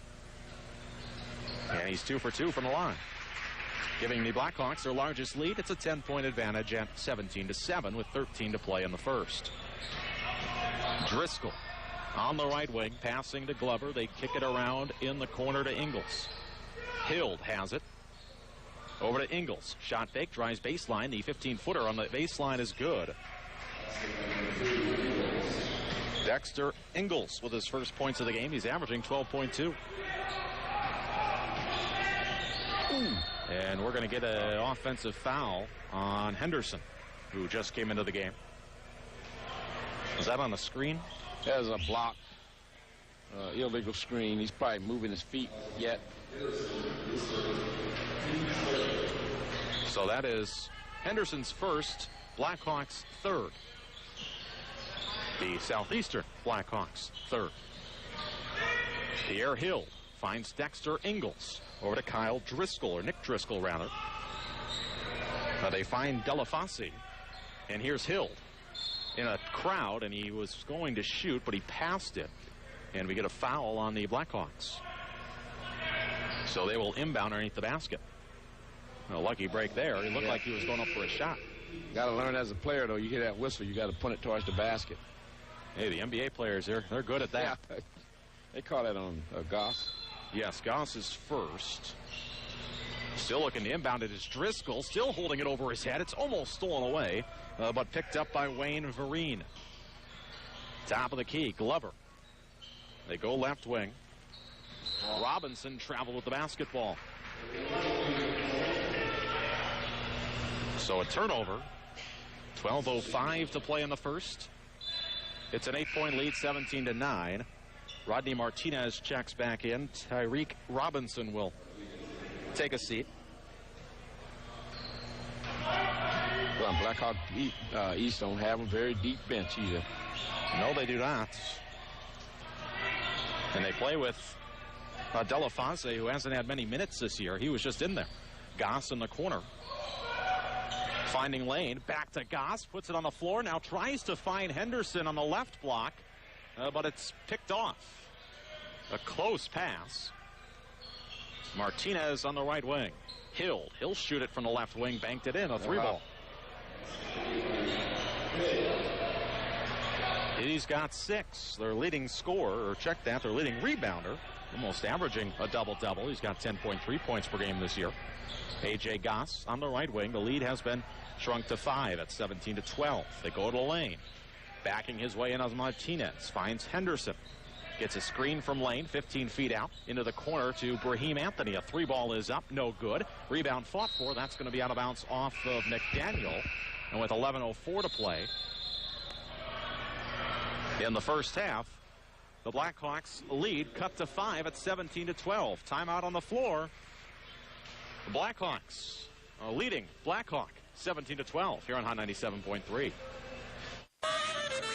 And he's 2 for 2 from the line, giving the Blackhawks their largest lead. It's a 10-point advantage at 17-7 with 13 to play in the first. Driscoll on the right wing, passing to Glover. They kick it around in the corner to Ingles. Hild has it. Over to Ingles. Shot fake, drives baseline. The 15-footer on the baseline is good. Dexter Ingles with his first points of the game. He's averaging 12.2. And we're going to get an offensive foul on Henderson, who just came into the game. Is that on the screen? There's a block. Illegal screen. He's probably moving his feet yet. So that is Henderson's first, Blackhawks' third. The Southeastern Blackhawks' third. Pierre Hill finds Dexter Ingles. Over to Kyle Driscoll, or Nick Driscoll, rather. They find Delafosse. And here's Hill in a crowd, and he was going to shoot, but he passed it. And we get a foul on the Blackhawks. So they will inbound underneath the basket. A lucky break there. He looked like he was going up for a shot. Got to learn as a player, though. You hear that whistle, you got to punt it towards the basket. Hey, the NBA players, they're good at that. Yeah. They call that on Goss. Yes, Goss is first. Still looking to inbound. It is Driscoll, still holding it over his head. It's almost stolen away, but picked up by Wayne Vereen. Top of the key, Glover. They go left wing. Robinson traveled with the basketball. So a turnover. 12:05 to play in the first. It's an 8-point lead, 17-9. Rodney Martinez checks back in. Tyreek Robinson will take a seat. Well, Blackhawk East don't have a very deep bench either. No, they do not. And they play with Delafosse, who hasn't had many minutes this year. He was just in there. Goss in the corner. Finding lane. Back to Goss. Puts it on the floor. Now tries to find Henderson on the left block. But it's picked off. A close pass. Martinez on the right wing. He'll shoot it from the left wing. Banked it in. A 3-ball. He's got 6. Their leading scorer, or check that, their leading rebounder, almost averaging a double-double. He's got 10.3 points per game this year. A.J. Goss on the right wing. The lead has been shrunk to 5 at 17-12. They go to the lane. Backing his way in as Martinez finds Henderson. Gets a screen from Lane, 15 feet out, into the corner to Brahim Anthony. A 3-ball is up, no good. Rebound fought for. That's going to be out of bounds off of McDaniel. And with 11:04 to play in the first half, the Blackhawks lead cut to 5 at 17-12. Timeout on the floor. The Blackhawks leading Blackhawk 17-12 here on Hot 97.3.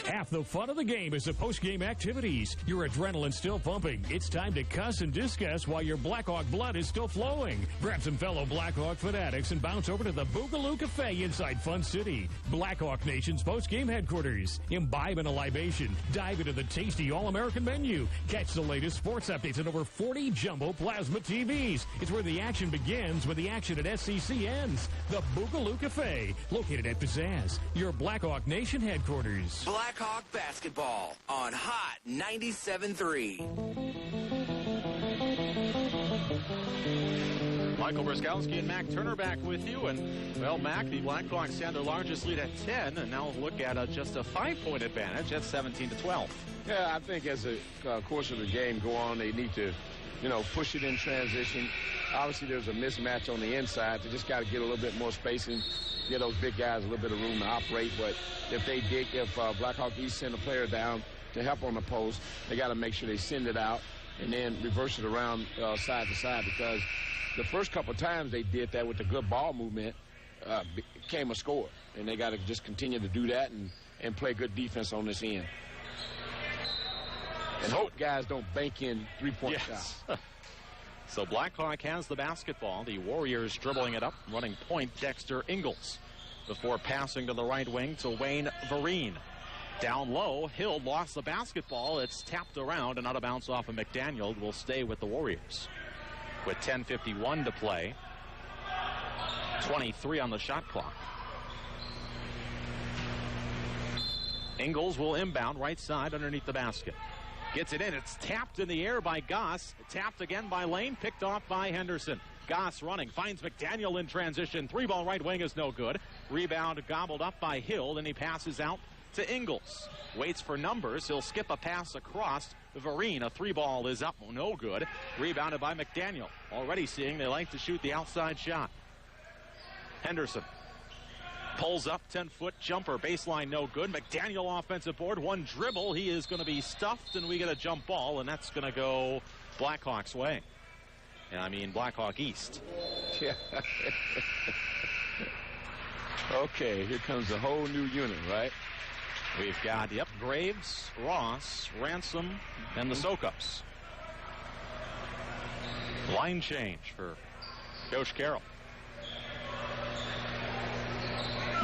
Half the fun of the game is the post-game activities. Your adrenaline still pumping. It's time to cuss and discuss while your Blackhawk blood is still flowing. Grab some fellow Blackhawk fanatics and bounce over to the Boogaloo Cafe inside Fun City, Blackhawk Nation's post-game headquarters. Imbibe in a libation. Dive into the tasty All-American menu. Catch the latest sports updates and over 40 jumbo plasma TVs. It's where the action begins when the action at SCC ends. The Boogaloo Cafe, located at Pizzazz, your Blackhawk Nation headquarters. Blackhawk basketball on Hot 97.3. Michael Bruskowski and Mac Turner back with you. And, well, Mac, the Blackhawks had their largest lead at 10, and now look at just a 5-point advantage at 17-12. Yeah, I think as the course of the game go on, they need to, push it in transition. Obviously, there's a mismatch on the inside. They just got to get a little bit more spacing, give those big guys a little bit of room to operate. But if Blackhawk East send a player down to help on the post, they got to make sure they send it out and then reverse it around side to side, because the first couple of times they did that with the good ball movement, came a score. And they got to just continue to do that and play good defense on this end. And hope guys don't bank in three-point shots. So Blackhawk has the basketball. The Warriors dribbling it up, running point, Dexter Ingles. Before passing to the right wing to Wayne Vereen. Down low, Hill lost the basketball. It's tapped around and out of bounds off of McDaniel. Will stay with the Warriors. With 10:51 to play. 23 on the shot clock. Ingles will inbound right side underneath the basket. Gets it in. It's tapped in the air by Goss. Tapped again by Lane. Picked off by Henderson. Goss running. Finds McDaniel in transition. 3-ball right wing is no good. Rebound gobbled up by Hill. Then he passes out to Ingles. Waits for numbers. He'll skip a pass across. Vereen, a 3-ball is up. No good. Rebounded by McDaniel. Already seeing they like to shoot the outside shot. Henderson. Pulls up, 10-foot jumper, baseline no good. McDaniel offensive board, one dribble. He is going to be stuffed, and we get a jump ball, and that's going to go Blackhawks' way. And I mean Blackhawk East. Yeah. Okay, here comes a whole new unit, right? We've got, Graves, Ross, Ransom, and the Soakups. Line change for Coach Carroll.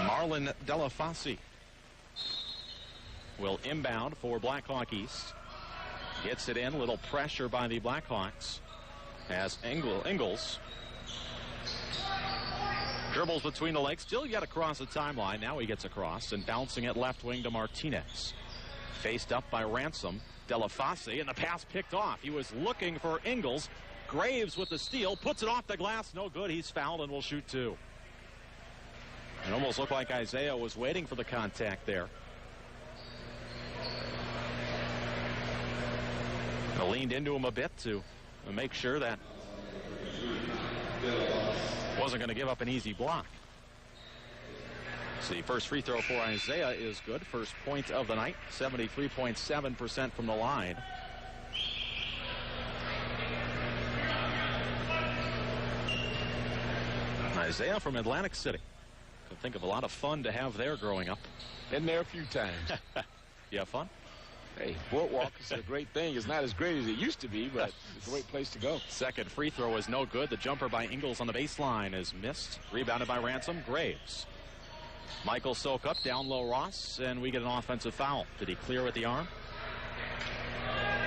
Marlon Delafasi will inbound for Blackhawk East. Gets it in. Little pressure by the Blackhawks as Ingles dribbles between the legs. Still yet across the timeline. Now he gets across and bouncing it left wing to Martinez. Faced up by Ransom. Delafasi, and the pass picked off. He was looking for Ingles. Graves with the steal. Puts it off the glass. No good. He's fouled and will shoot 2. It almost looked like Isaiah was waiting for the contact there. Leaned into him a bit to make sure that wasn't going to give up an easy block. So the first free throw for Isaiah is good. First point of the night, 73.7% from the line. Isaiah from Atlantic City. Could think of a lot of fun to have there growing up. Been there a few times. You have fun? Hey, Boardwalk is a great thing. It's not as great as it used to be, but it's a great place to go. Second free throw is no good. The jumper by Ingles on the baseline is missed. Rebounded by Ransom. Graves. Michael Sokup down low Ross, and we get an offensive foul. Did he clear with the arm?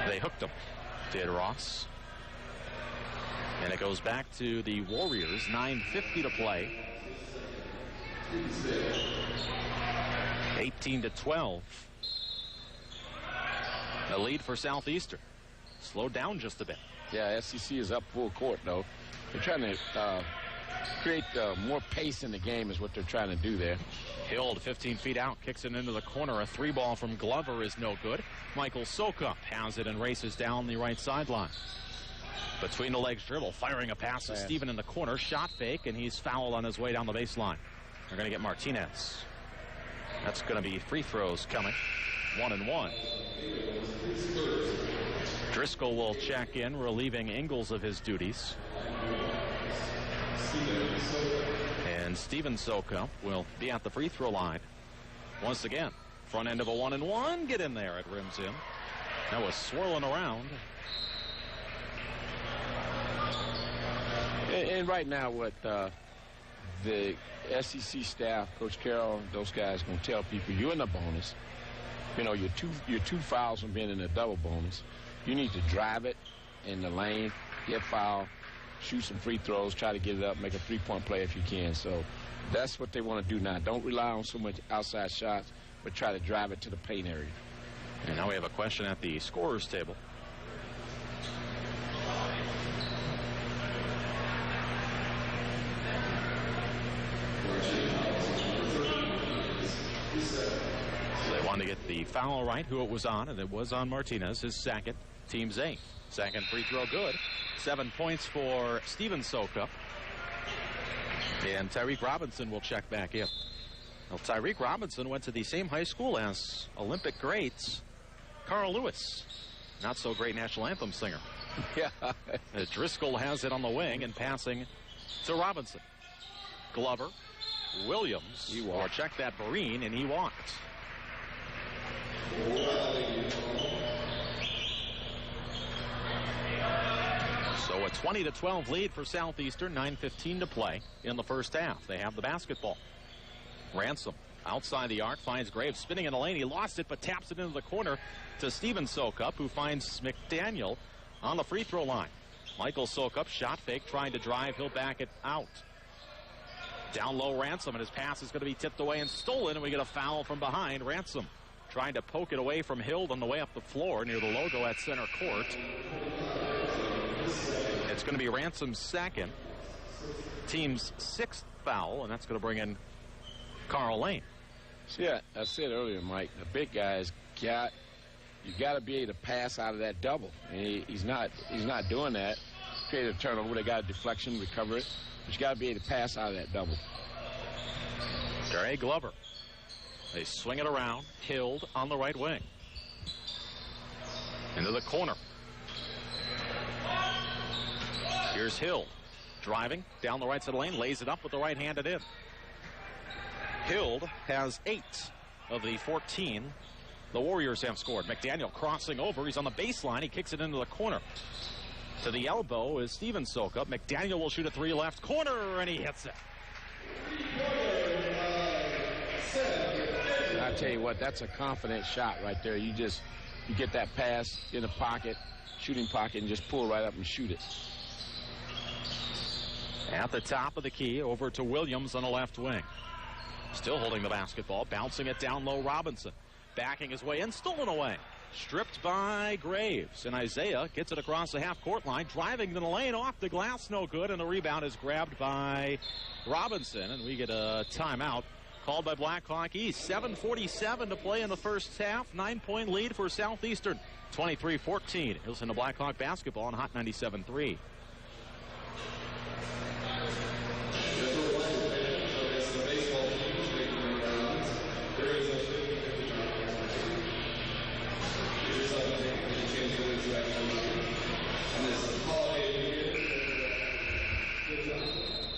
They hooked him. Did Ross. And it goes back to the Warriors. 9:50 to play. 18-12. A lead for Southeastern. Slowed down just a bit. Yeah, SEC is up full court, though. They're trying to create more pace in the game is what they're trying to do there. Hild 15 feet out, kicks it into the corner. A 3-ball from Glover is no good. Michael Sokup has it and races down the right sideline. Between the legs dribble, firing a pass to Steven in the corner. Shot fake, and he's fouled on his way down the baseline. They're going to get Martinez. That's going to be free throws coming. 1 and 1. Driscoll will check in, relieving Ingles of his duties. And Steven Sokup will be at the free throw line. Once again, front end of a 1 and 1. Get in there. It rims in. That was swirling around. And right now, what the SEC staff, Coach Carroll, those guys going to tell people, you're in the bonus. You know, you're two fouls from being in a double bonus. You need to drive it in the lane, get foul, shoot some free throws, try to get it up, make a three-point play if you can. So that's what they want to do now. Don't rely on so much outside shots, but try to drive it to the paint area. And now we have a question at the scorer's table. They wanted to get the foul right, who it was on, and it was on Martinez, his second, team's 8th. Second free throw good. 7 points for Steven Sokup. And Tyreek Robinson will check back in. Well, Tyreek Robinson went to the same high school as Olympic greats Carl Lewis. Not so great national anthem singer. Yeah. Driscoll has it on the wing and passing to Robinson. Glover, Williams, or check that Breen, and he walked. So a 20-12 lead for Southeastern, 9:15 to play in the first half. They have the basketball. Ransom outside the arc finds Graves spinning in the lane. He lost it, but taps it into the corner to Steven Sokup, who finds McDaniel on the free throw line. Michael Sokup, shot fake, trying to drive. He'll back it out. Down low, Ransom, and his pass is going to be tipped away and stolen, and we get a foul from behind. Ransom trying to poke it away from Hild on the way up the floor near the logo at center court. It's going to be Ransom's second, team's 6th foul, and that's going to bring in Carl Lane. See, I said earlier, Mike, the big guys you got to be able to pass out of that double. And he's not doing that. Create a turnover. They got a deflection, recover it. But you got to be able to pass out of that double. Gary Glover. They swing it around. Hild on the right wing. Into the corner. Here's Hild. Driving down the right side of the lane. Lays it up with the right handed in. Hild has 8 of the 14 the Warriors have scored. McDaniel crossing over. He's on the baseline. He kicks it into the corner. To the elbow is Steven Sokup. McDaniel will shoot a 3 left corner, and he hits it. I tell you what, that's a confident shot right there. You get that pass in the pocket, shooting pocket, and just pull right up and shoot it. At the top of the key, over to Williams on the left wing. Still holding the basketball, bouncing it down low. Robinson backing his way in, stolen away. Stripped by Graves, and Isaiah gets it across the half-court line, driving to the lane, off the glass, no good, and the rebound is grabbed by Robinson, and we get a timeout called by Blackhawk East. 7:47 to play in the first half, 9-point lead for Southeastern, 23-14. Listen to Blackhawk basketball on Hot 97.3.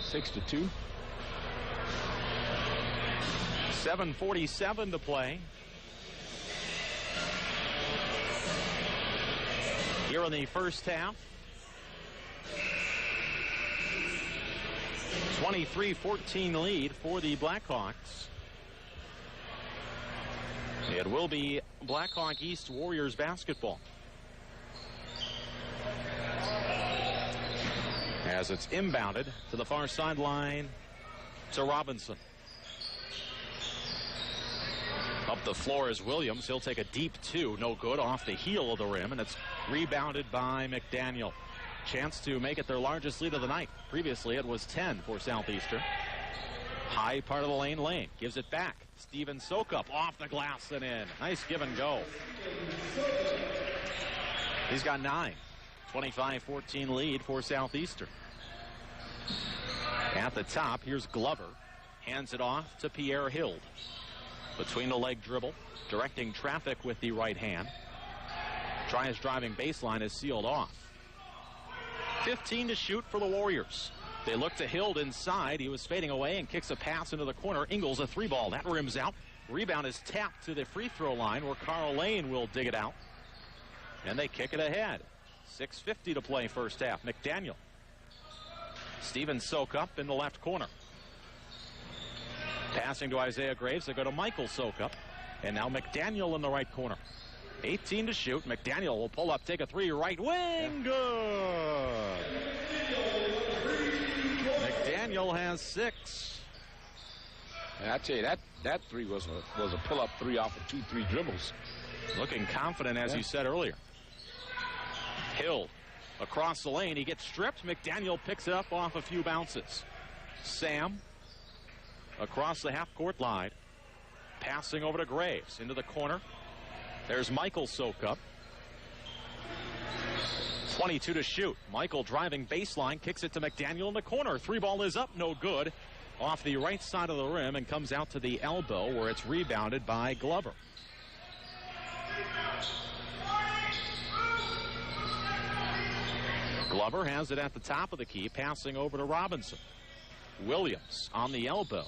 Six to 2. 7:47 to play. Here in the first half. 23-14 lead for the Blackhawks. It will be Blackhawk East Warriors basketball. As it's inbounded to the far sideline to Robinson. Up The floor is Williams. He'll take a deep two. No good. Off the heel of the rim, and it's rebounded by McDaniel. Chance to make it their largest lead of the night. Previously, it was 10 for Southeastern. High part of the lane. Gives it back. Steven Sokup off the glass and in. Nice give and go. He's got 9. 25-14 lead for Southeastern. At the top, here's Glover. Hands it off to Pierre Hild. Between the leg dribble, directing traffic with the right hand. Tries driving baseline is sealed off. 15 to shoot for the Warriors. They look to Hild inside. He was fading away and kicks a pass into the corner. Ingles a 3-ball. That rims out. Rebound is tapped to the free throw line where Carl Lane will dig it out. And they kick it ahead. 6:50 to play first half. McDaniel. Steven Sokup in the left corner. Passing to Isaiah Graves. They go to Michael Sokup. And now McDaniel in the right corner. 18 to shoot. McDaniel will pull up, take a 3 right wing. Good. McDaniel has 6. And I tell you, that 3 was a pull-up 3 off of 2-3 dribbles. Looking confident, as you said earlier. Hill across the lane. He gets stripped. McDaniel picks it up off a few bounces. Sam across the half-court line. Passing over to Graves into the corner. There's Michael Sokup. 22 to shoot. Michael driving baseline, kicks it to McDaniel in the corner. 3-ball is up, no good. Off the right side of the rim and comes out to the elbow where it's rebounded by Glover. Glover has it at the top of the key, passing over to Robinson. Williams on the elbow.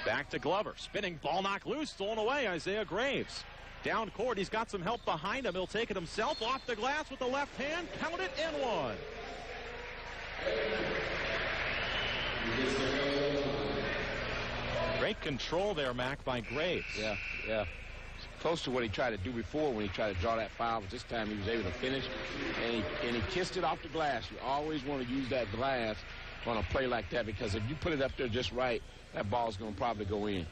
Back to Glover. Spinning ball knocked loose, stolen away. Isaiah Graves. Down court, he's got some help behind him. He'll take it himself off the glass with the left hand. Count it and 1. Great control there, Mac, by Graves. Yeah. Close to what he tried to do before when he tried to draw that foul, but this time he was able to finish. And he kissed it off the glass. You always want to use that glass on a play like that, because if you put it up there just right, that ball's going to probably go in.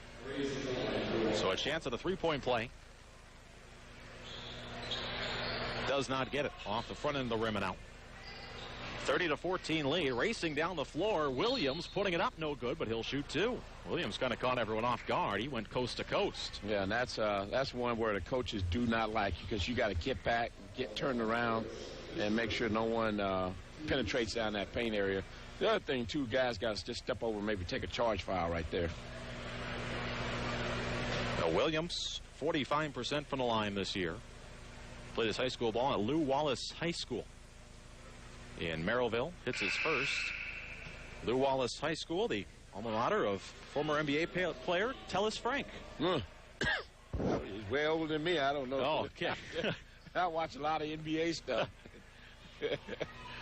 So a chance at a 3-point play. Does not get it. Off the front end of the rim and out. 30-14 lead. Racing down the floor. Williams putting it up, no good, but he'll shoot 2. Williams kind of caught everyone off guard. He went coast to coast. Yeah, and that's one where the coaches do not like, because you got to get back, get turned around, and make sure no one penetrates down that paint area. The other thing, too, guys got to just step over and maybe take a charge foul right there. Now Williams, 45% from the line this year. Played his high school ball at Lew Wallace High School in Merrillville. Hits his first. Lew Wallace High School, the alma mater of former NBA player Tellis Frank. He's way older than me. I don't know. Oh, okay. I watch a lot of NBA stuff.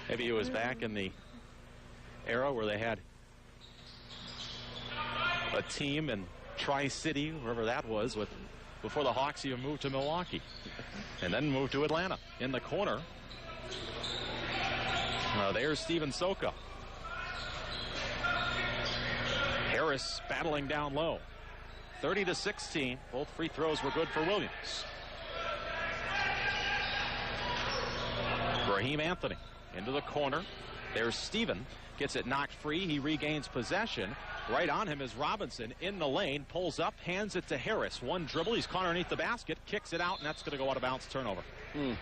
Maybe he was back in the era where they had a team in Tri-City, wherever that was, before the Hawks even moved to Milwaukee and then moved to Atlanta. In the corner, there's Steven Sokup. Harris battling down low. 30-16. Both free throws were good for Williams. Raheem Anthony into the corner. There's Steven. Gets it knocked free. He regains possession. Right on him is Robinson in the lane. Pulls up, hands it to Harris. One dribble. He's caught underneath the basket. Kicks it out, and that's going to go out of bounds. Turnover. Well,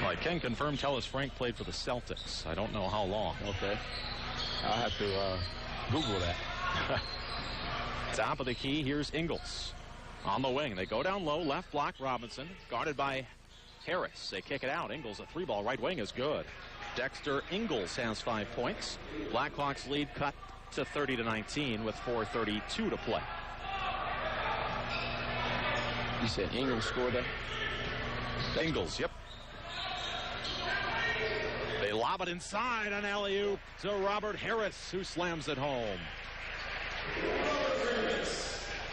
I can confirm Tellis Frank played for the Celtics. I don't know how long. Okay. I'll have to Google that. Top of the key, here's Ingles. On the wing, they go down low, left block Robinson, guarded by Harris. They kick it out. Ingles, a 3-ball right wing is good. Dexter Ingles has 5 points. Blackhawks lead cut to 30-19 with 4:32 to play. You said Ingles scored that? Ingles, yep. They lob it inside on alley-oop to Robert Harris, who slams it home.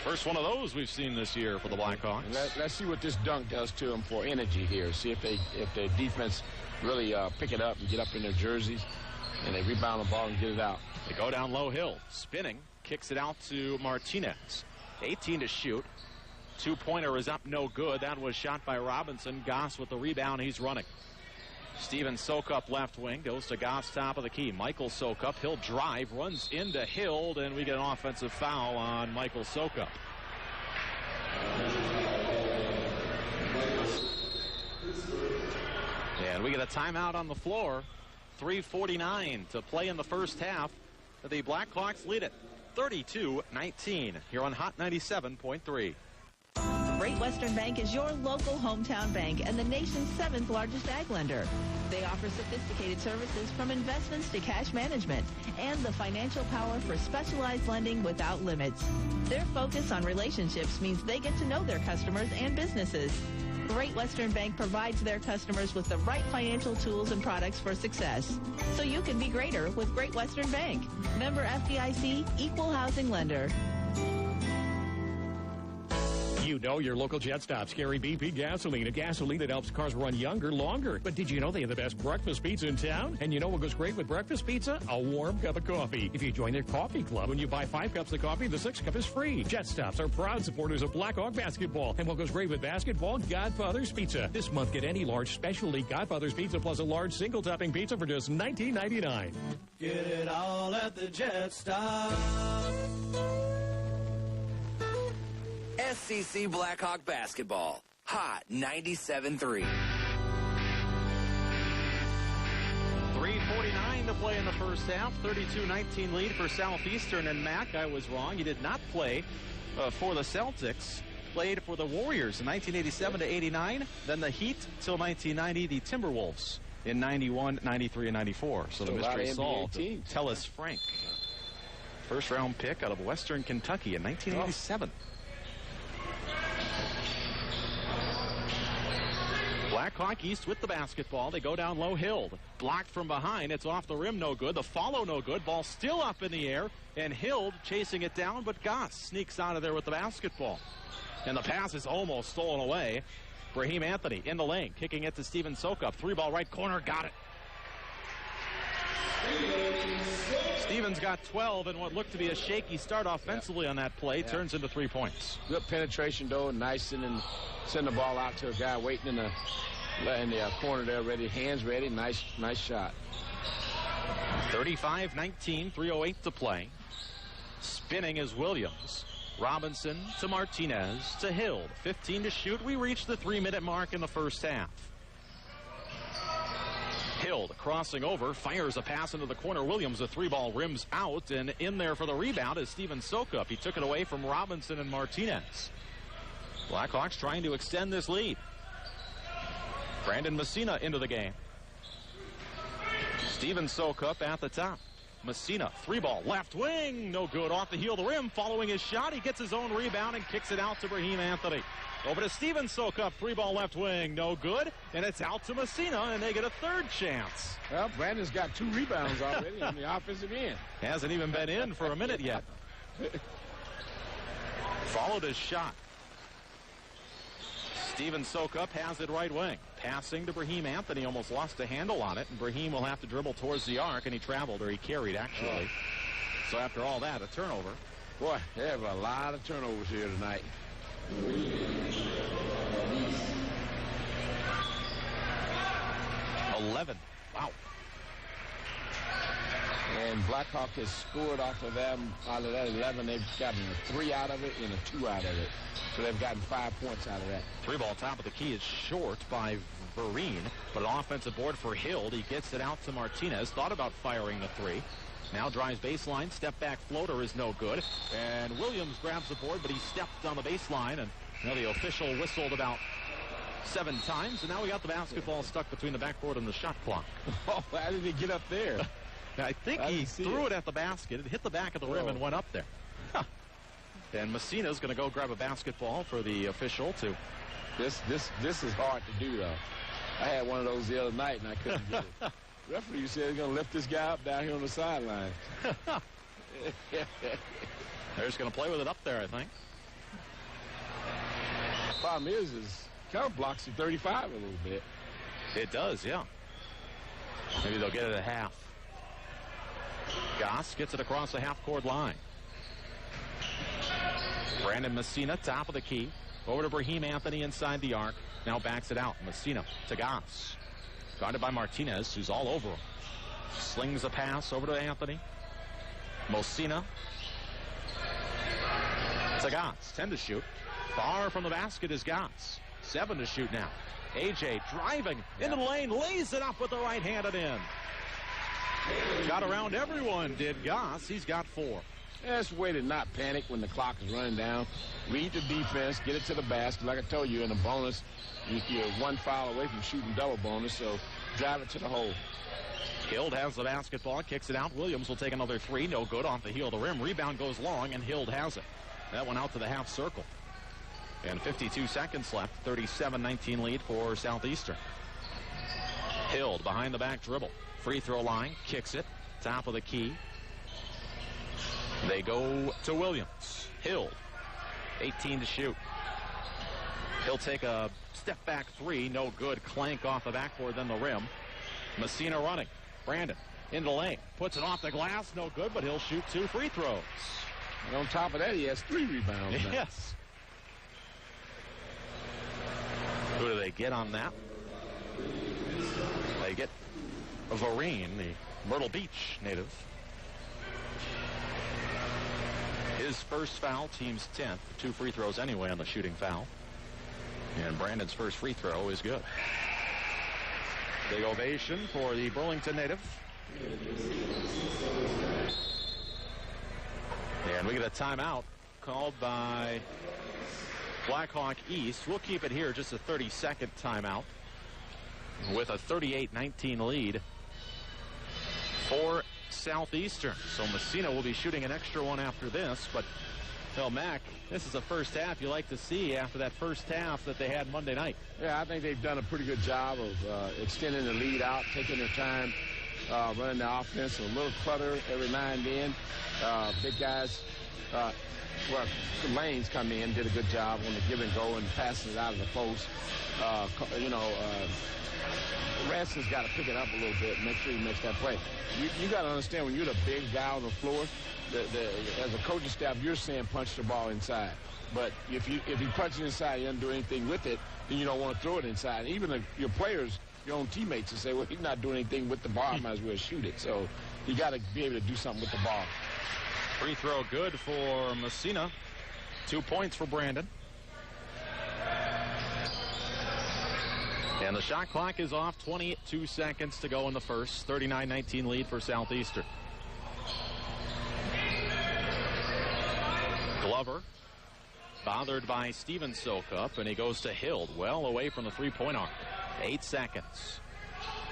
First one of those we've seen this year for the Blackhawks. Let's see what this dunk does to them for energy here. See if their defense really pick it up and get up in their jerseys, and they rebound the ball and get it out. They go down low. Hill spinning, kicks it out to Martinez. 18 to shoot. Two-pointer is up, no good. That was shot by Robinson. Goss with the rebound. He's running. Steven Sokup left wing, goes to Goss, top of the key. Michael Sokup, he'll drive, runs into Hild, and we get an offensive foul on Michael Sokup. And we get a timeout on the floor. 3:49 to play in the first half. The Blackhawks lead it 32-19 here on Hot 97.3. Great Western Bank is your local hometown bank and the nation's 7th largest ag lender. They offer sophisticated services from investments to cash management and the financial power for specialized lending without limits. Their focus on relationships means they get to know their customers and businesses. Great Western Bank provides their customers with the right financial tools and products for success. So you can be greater with Great Western Bank. Member FDIC, Equal Housing Lender. You know your local Jet Stops carry BP gasoline, a gasoline that helps cars run younger, longer. But did you know they have the best breakfast pizza in town? And you know what goes great with breakfast pizza? A warm cup of coffee. If you join their coffee club, when you buy 5 cups of coffee, the 6th cup is free. Jet Stops are proud supporters of Blackhawk basketball. And what goes great with basketball? Godfather's Pizza. This month, get any large specialty Godfather's Pizza plus a large single-topping pizza for just $19.99. Get it all at the Jet Stop. SEC Blackhawk basketball. Hot 97.3. 3:49 to play in the first half. 32-19 lead for Southeastern. And Mac, I was wrong. He did not play for the Celtics. Played for the Warriors in 1987 to 89. Then the Heat till 1990. The Timberwolves in 91, 93, and 94. So the mystery solved. Tellis Frank. First-round pick out of Western Kentucky in 1987. Blackhawk East with the basketball. They go down low. Hild blocked from behind. It's off the rim, no good. The follow, no good. Ball still up in the air, and Hild chasing it down, but Goss sneaks out of there with the basketball. And the pass is almost stolen away. Brahim Anthony in the lane, kicking it to Steven Sokup. 3-ball right corner, got it. Stevens got 12 in what looked to be a shaky start offensively on that play. Turns into 3 points. Good penetration, though. Nice send the ball out to a guy waiting in the corner there, ready, hands ready. Nice shot. 35-19, 3:08 to play. Spinning is Williams. Robinson to Martinez to Hild. 15 to shoot. We reach the 3-minute mark in the first half. Hild crossing over, fires a pass into the corner. Williams, a 3-ball, rims out, and in there for the rebound is Steven Sokup. He took it away from Robinson and Martinez. Blackhawks trying to extend this lead. Brandon Messina into the game. Steven Sokup at the top. Messina, 3-ball, left wing, no good. Off the heel of the rim, following his shot. He gets his own rebound and kicks it out to Brahim Anthony. Over to Steven Sokup, 3-ball left wing, no good. And it's out to Messina, and they get a third chance. Well, Brandon's got 2 rebounds already on the offensive end. Hasn't even been in for a minute yet. Followed his shot. Steven Sokup has it right wing. Passing to Brahim Anthony, almost lost a handle on it, and Brahim will have to dribble towards the arc, and he traveled, or he carried, actually. So after all that, a turnover. Boy, they have a lot of turnovers here tonight. 11. Wow. And Blackhawk has scored off of them. Out of that 11, they've gotten a 3 out of it and a 2 out of it. So they've gotten 5 points out of that. 3-ball top of the key is short by Vereen, but an offensive board for Hild. He gets it out to Martinez. Thought about firing the 3. Now drives baseline. Step back floater is no good. And Williams grabs the board, but he stepped on the baseline. And now the official whistled about 7 times. And now we got the basketball stuck between the backboard and the shot clock. Oh, how did he get up there? I think he threw it at the basket. It hit the back of the rim and went up there. Huh. And Messina's going to go grab a basketball for the official too. This is hard to do, though. I had one of those the other night, and I couldn't get it. Referee said he's going to lift this guy up down here on the sideline. They're just going to play with it up there, I think. Problem is kind of blocks the 35 a little bit. It does, yeah. Maybe they'll get it at half. Goss gets it across the half-court line. Brandon Messina, top of the key. Over to Brahim Anthony inside the arc. Now backs it out. Messina to Goss. Guarded by Martinez, who's all over him. Slings a pass over to Anthony. Messina to Goss. 10 to shoot. Far from the basket is Goss. 7 to shoot now. AJ driving into the lane, lays it up with the right hand and in. Got around everyone, did Goss. He's got 4. Yeah, that's a way to not panic when the clock is running down. Read the defense, get it to the basket. Like I told you, in a bonus, you're one foul away from shooting double bonus, so drive it to the hole. Hild has the basketball, kicks it out. Williams will take another 3, no good, off the heel of the rim. Rebound goes long, and Hild has it. That went out to the half circle. And 52 seconds left, 37-19 lead for Southeastern. Hild behind the back dribble. Free throw line, kicks it, top of the key. They go to Williams. Hild, 18 to shoot. He'll take a step back 3, no good. Clank off the backboard, then the rim. Messina running. Brandon into the lane, puts it off the glass, no good, but he'll shoot 2 free throws. And on top of that, he has 3 rebounds now. Yes. Who do they get on that? They get Vareen, the Myrtle Beach native. His first foul, team's 10th. 2 free throws anyway on the shooting foul. And Brandon's first free throw is good. Big ovation for the Burlington native. And we get a timeout called by Blackhawk East. We'll keep it here, just a 30-second timeout with a 38-19 lead for Southeastern. So Messina will be shooting an extra one after this, but Phil Mack, this is the first half you like to see after that first half that they had Monday night. Yeah, I think they've done a pretty good job of extending the lead out, taking their time, running the offense, a little clutter every now and then. Big guys, Lanes come in, did a good job on the give and go and passing it out of the post. Ranson's got to pick it up a little bit and make sure he makes that play. You got to understand, when you're the big guy on the floor, as a coaching staff, you're saying punch the ball inside. But if you punch it inside, you don't do anything with it, then you don't want to throw it inside. Even your players, your own teammates, will say, well, he's not doing anything with the ball, I might as well shoot it. So you got to be able to do something with the ball. Free throw good for Messina. 2 points for Brandon. And the shot clock is off. 22 seconds to go in the first. 39-19 lead for Southeastern. Glover bothered by Steven Sokup, and he goes to Hild, well away from the three-point arc. 8 seconds.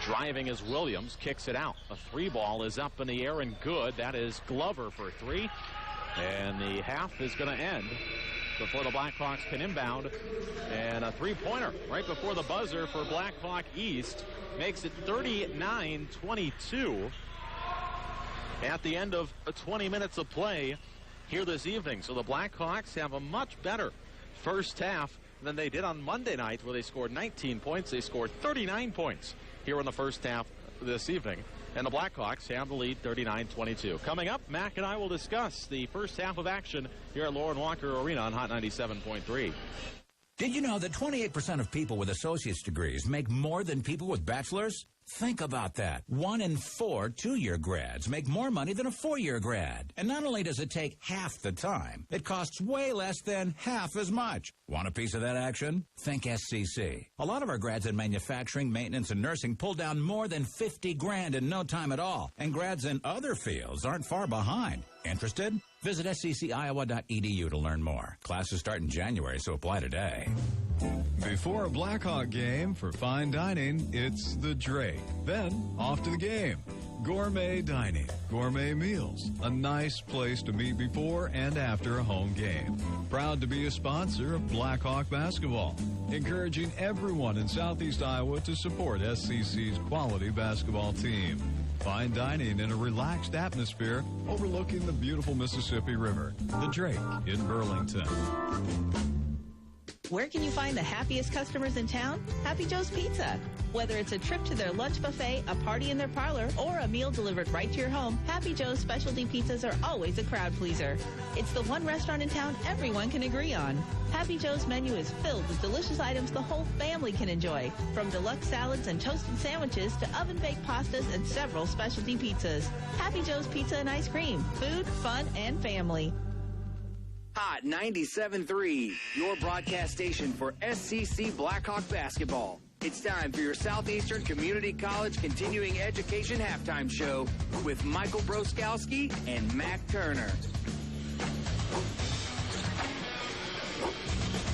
Driving is Williams, kicks it out. A 3 ball is up in the air and good. That is Glover for 3. And the half is going to end before the Blackhawks can inbound. And a 3-pointer right before the buzzer for Blackhawk East makes it 39-22 at the end of 20 minutes of play here this evening. So the Blackhawks have a much better first half than they did on Monday night, where they scored 19 points. They scored 39 points here in the first half this evening. And the Blackhawks have the lead 39-22. Coming up, Mac and I will discuss the first half of action here at Lauren Walker Arena on Hot 97.3. Did you know that 28% of people with associate's degrees make more than people with bachelor's? Think about that. 1 in 4 two-year grads make more money than a 4-year grad. And not only does it take half the time, it costs way less than half as much. Want a piece of that action? Think SCC. A lot of our grads in manufacturing, maintenance, and nursing pull down more than 50 grand in no time at all. And grads in other fields aren't far behind. Interested? Visit sciowa.edu to learn more. Classes start in January, so apply today. Before a Blackhawk game for fine dining, it's the Drake. Then, off to the game. Gourmet dining, gourmet meals, a nice place to meet before and after a home game. Proud to be a sponsor of Blackhawk basketball, encouraging everyone in Southeast Iowa to support SCC's quality basketball team. Fine dining in a relaxed atmosphere overlooking the beautiful Mississippi River. The Drake in Burlington. Where can you find the happiest customers in town? Happy Joe's Pizza. Whether it's a trip to their lunch buffet, a party in their parlor, or a meal delivered right to your home, Happy Joe's specialty pizzas are always a crowd pleaser. It's the one restaurant in town everyone can agree on. Happy Joe's menu is filled with delicious items the whole family can enjoy, from deluxe salads and toasted sandwiches to oven-baked pastas and several specialty pizzas. Happy Joe's Pizza and Ice Cream. Food, fun, and family. Hot 97.3, your broadcast station for SCC Blackhawk basketball. It's time for your Southeastern Community College Continuing Education Halftime Show with Michael Broskowski and Mac Turner.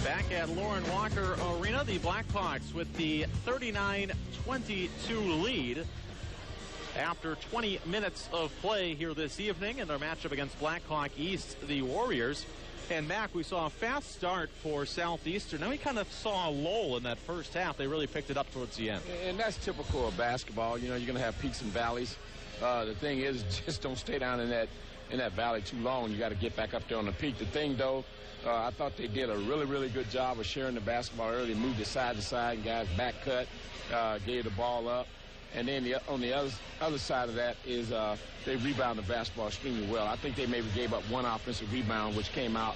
Back at Lauren Walker Arena, the Blackhawks with the 39-22 lead after 20 minutes of play here this evening in their matchup against Blackhawk East, the Warriors. And, Mac, we saw a fast start for Southeastern. Then we kind of saw a lull in that first half. They really picked it up towards the end. And that's typical of basketball. You know, you're going to have peaks and valleys. The thing is, just don't stay down in that valley too long. You got to get back up there on the peak. The thing, though, I thought they did a really, really good job of sharing the basketball early. They moved it side to side, guys back cut, gave the ball up. And then on the other side of that is they rebounded the basketball extremely well. I think they maybe gave up one offensive rebound, which came out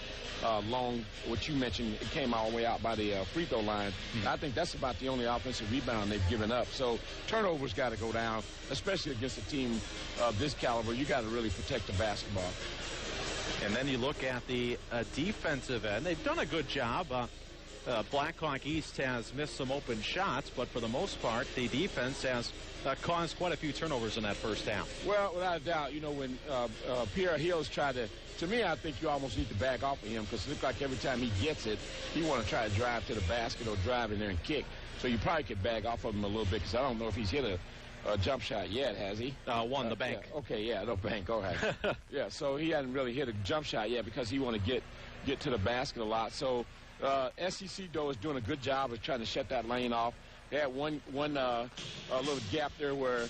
long, what you mentioned, it came all the way out by the free throw line. I think that's about the only offensive rebound they've given up. So turnovers got to go down, especially against a team of this caliber. You got to really protect the basketball. And then you look at the defensive end. They've done a good job. Blackhawk East has missed some open shots, but for the most part, the defense has caused quite a few turnovers in that first half. Well, without a doubt, you know, when Pierre Hills tried to me, I think you almost need to back off of him because it looks like every time he gets it, he want to try to drive to the basket or drive in there and kick. So you probably could back off of him a little bit because I don't know if he's hit a jump shot yet, has he? Won the bank. Yeah, okay, yeah, no bank, all right. Yeah, so he hasn't really hit a jump shot yet because he want to get to the basket a lot. So SEC, though, is doing a good job of trying to shut that lane off. They had one little gap there where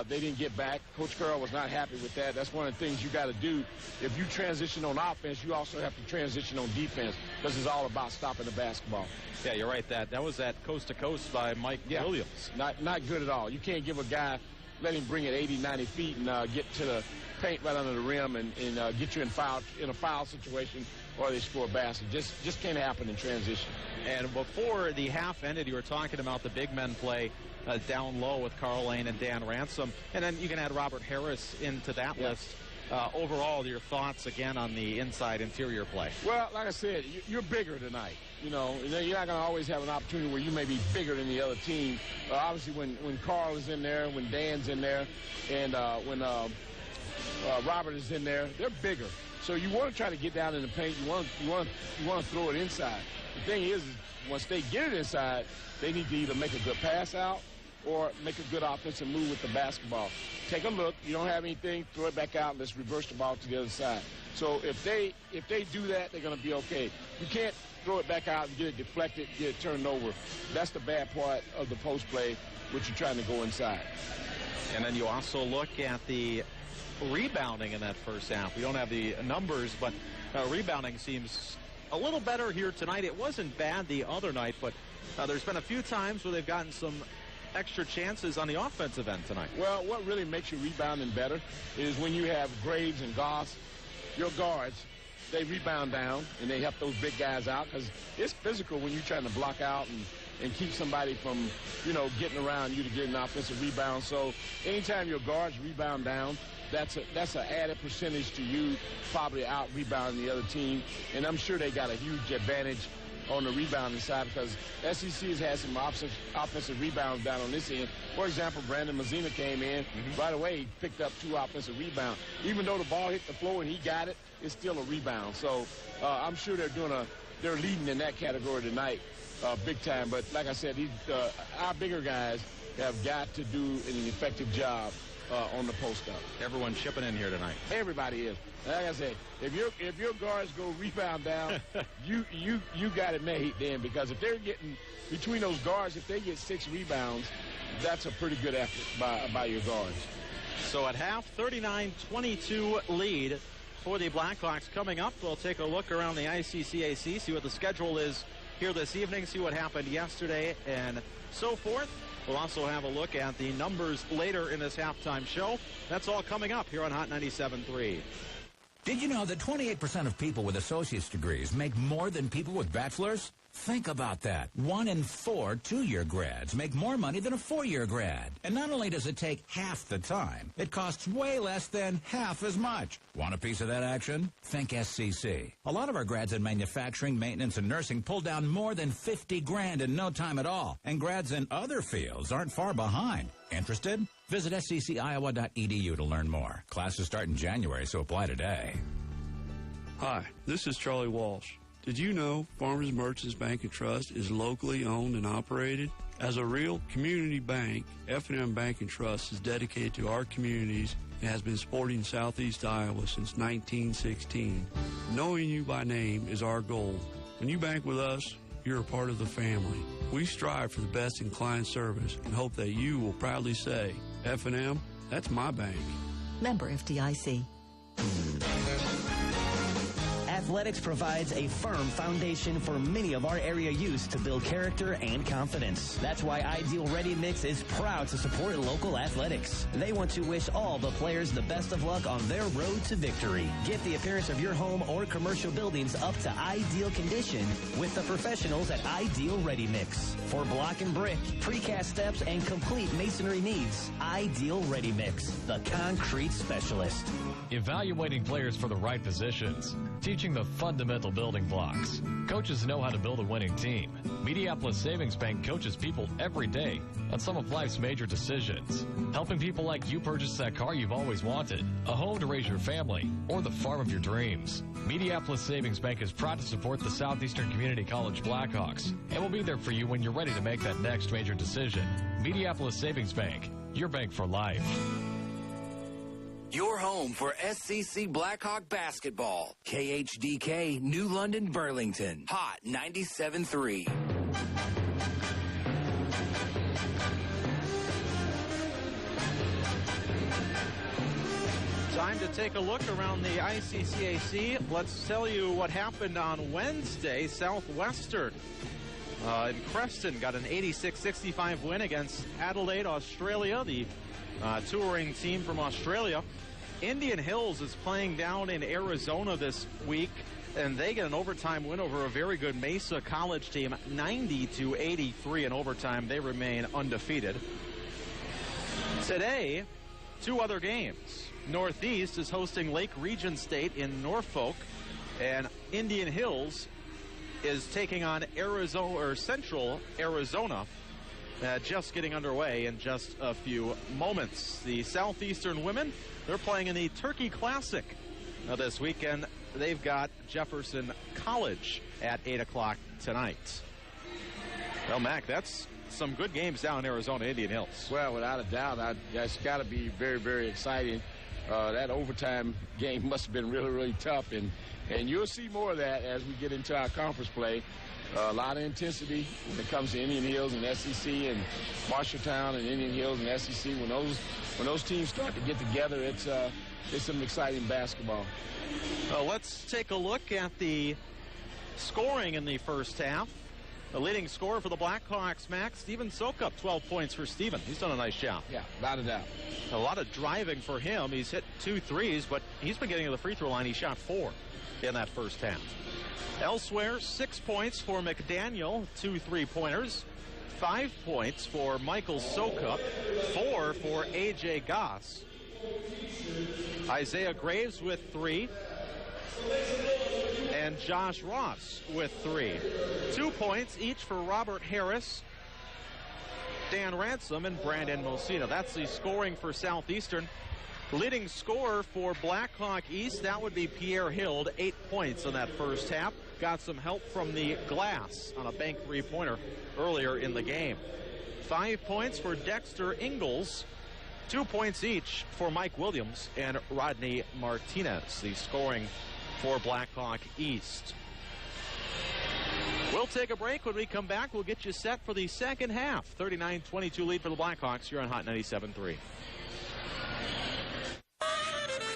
they didn't get back. Coach Curl was not happy with that. That's one of the things you got to do. If you transition on offense, you also have to transition on defense because it's all about stopping the basketball. Yeah, you're right. That was that coast-to-coast by Mike Williams. Not good at all. You can't give a guy, let him bring it 80, 90 feet and get to the paint right under the rim and get you in a foul situation or they score a basket. Just can't happen in transition. And before the half ended, you were talking about the big men play down low with Carl Lane and Dan Ransom. And then you can add Robert Harris into that list. Overall, your thoughts again on the inside interior play? Well, like I said, you're bigger tonight. You know, you're not going to always have an opportunity where you may be bigger than the other team. Obviously, when Carl is in there, when Dan's in there, and when Robert is in there, they're bigger. So you want to try to get down in the paint. You want to throw it inside. The thing is, once they get it inside, they need to either make a good pass out or make a good offensive move with the basketball. Take a look. You don't have anything, throw it back out, and let's reverse the ball to the other side. So if they do that, they're going to be okay. You can't throw it back out and get it deflected, get it turned over. That's the bad part of the post play, which you're trying to go inside. And then you also look at the rebounding in that first half. We don't have the numbers, but rebounding seems a little better here tonight. It wasn't bad the other night, but there's been a few times where they've gotten some extra chances on the offensive end tonight. Well, what really makes your rebounding better is when you have Graves and Goss, your guards, they rebound down and they help those big guys out because it's physical when you're trying to block out and keep somebody from, getting around you to get an offensive rebound. So anytime your guards rebound down, that's an added percentage to you probably out rebounding the other team. And I'm sure they got a huge advantage on the rebounding side because SEC has had some offensive rebounds down on this end. For example, Brandon Mazzina came in. Right away, he picked up 2 offensive rebounds. Even though the ball hit the floor and he got it, it's still a rebound. So I'm sure they're leading in that category tonight big time. But like I said, our bigger guys have got to do an effective job on the post-up. Everyone's chipping in here tonight. Everybody is. Like I said, if your guards go rebound down, you got it made then, because if they're getting between those guards, if they get 6 rebounds, that's a pretty good effort by your guards. So at half, 39-22 lead for the Blackhawks. Coming up, we'll take a look around the ICCAC, see what the schedule is here this evening, see what happened yesterday and so forth. We'll also have a look at the numbers later in this halftime show. That's all coming up here on Hot 97.3. Did you know that 28% of people with associate's degrees make more than people with bachelor's? Think about that. 1 in 4 two-year grads make more money than a 4-year grad. And not only does it take half the time, it costs way less than half as much. Want a piece of that action? Think SCC. A lot of our grads in manufacturing, maintenance, and nursing pull down more than 50 grand in no time at all. And grads in other fields aren't far behind. Interested? Visit scciowa.edu to learn more. Classes start in January, so apply today. Hi, this is Charlie Walsh. Did you know Farmers Merchants Bank and Trust is locally owned and operated? As a real community bank, F&M Bank and Trust is dedicated to our communities and has been supporting Southeast Iowa since 1916. Knowing you by name is our goal. When you bank with us, you're a part of the family. We strive for the best in client service and hope that you will proudly say, F&M, that's my bank. Member FDIC. Athletics provides a firm foundation for many of our area youth to build character and confidence. That's why Ideal Ready Mix is proud to support local athletics. They want to wish all the players the best of luck on their road to victory. Get the appearance of your home or commercial buildings up to ideal condition with the professionals at Ideal Ready Mix. For block and brick, precast steps, and complete masonry needs, Ideal Ready Mix, the concrete specialist. Evaluating players for the right positions. Teaching the fundamental building blocks. Coaches know how to build a winning team. Mediapolis Savings Bank coaches people every day on some of life's major decisions. Helping people like you purchase that car you've always wanted, a home to raise your family, or the farm of your dreams. Mediapolis Savings Bank is proud to support the Southeastern Community College Blackhawks and will be there for you when you're ready to make that next major decision. Mediapolis Savings Bank, your bank for life. Your home for SCC Blackhawk basketball. KHDK, New London, Burlington. Hot 97.3. Time to take a look around the ICCAC. Let's tell you what happened on Wednesday. Southwestern in Creston got an 86-65 win against Adelaide, Australia, the touring team from Australia. Indian Hills is playing down in Arizona this week, and they get an overtime win over a very good Mesa College team, 90-83 in overtime. They remain undefeated. Today, 2 other games. Northeast is hosting Lake Region State in Norfolk, and Indian Hills is taking on Arizona or Central Arizona. Just getting underway in just a few moments. The Southeastern women, they're playing in the Turkey Classic this weekend. They've got Jefferson College at 8 o'clock tonight. Well, Mac, that's some good games down in Arizona, Indian Hills. Well, without a doubt, that's got to be very, very exciting. That overtime game must have been really, really tough, and you'll see more of that as we get into our conference play. A lot of intensity when it comes to Indian Hills and SEC and Marshalltown and Indian Hills and SEC. When those teams start to get together, it's some exciting basketball. Let's take a look at the scoring in the first half. The leading scorer for the Blackhawks, Max, Steven Sokup, 12 points for Steven. He's done a nice job. Yeah, without a doubt. A lot of driving for him. He's hit 2 threes, but he's been getting to the free throw line. He shot 4 in that first half. Elsewhere, 6 points for McDaniel, 2 3-pointers, 5 points for Michael Sokup, 4 for A.J. Goss. Isaiah Graves with 3, and Josh Ross with 3. 2 points each for Robert Harris, Dan Ransom, and Brandon Mosina. That's the scoring for Southeastern. Leading scorer for Blackhawk East, that would be Pierre Hild, 8 points in that first half. Got some help from the glass on a bank 3-pointer earlier in the game. 5 points for Dexter Ingalls, 2 points each for Mike Williams and Rodney Martinez, the scoring for Blackhawk East. We'll take a break. When we come back, we'll get you set for the second half. 39-22 lead for the Blackhawks. You're on Hot 97.3.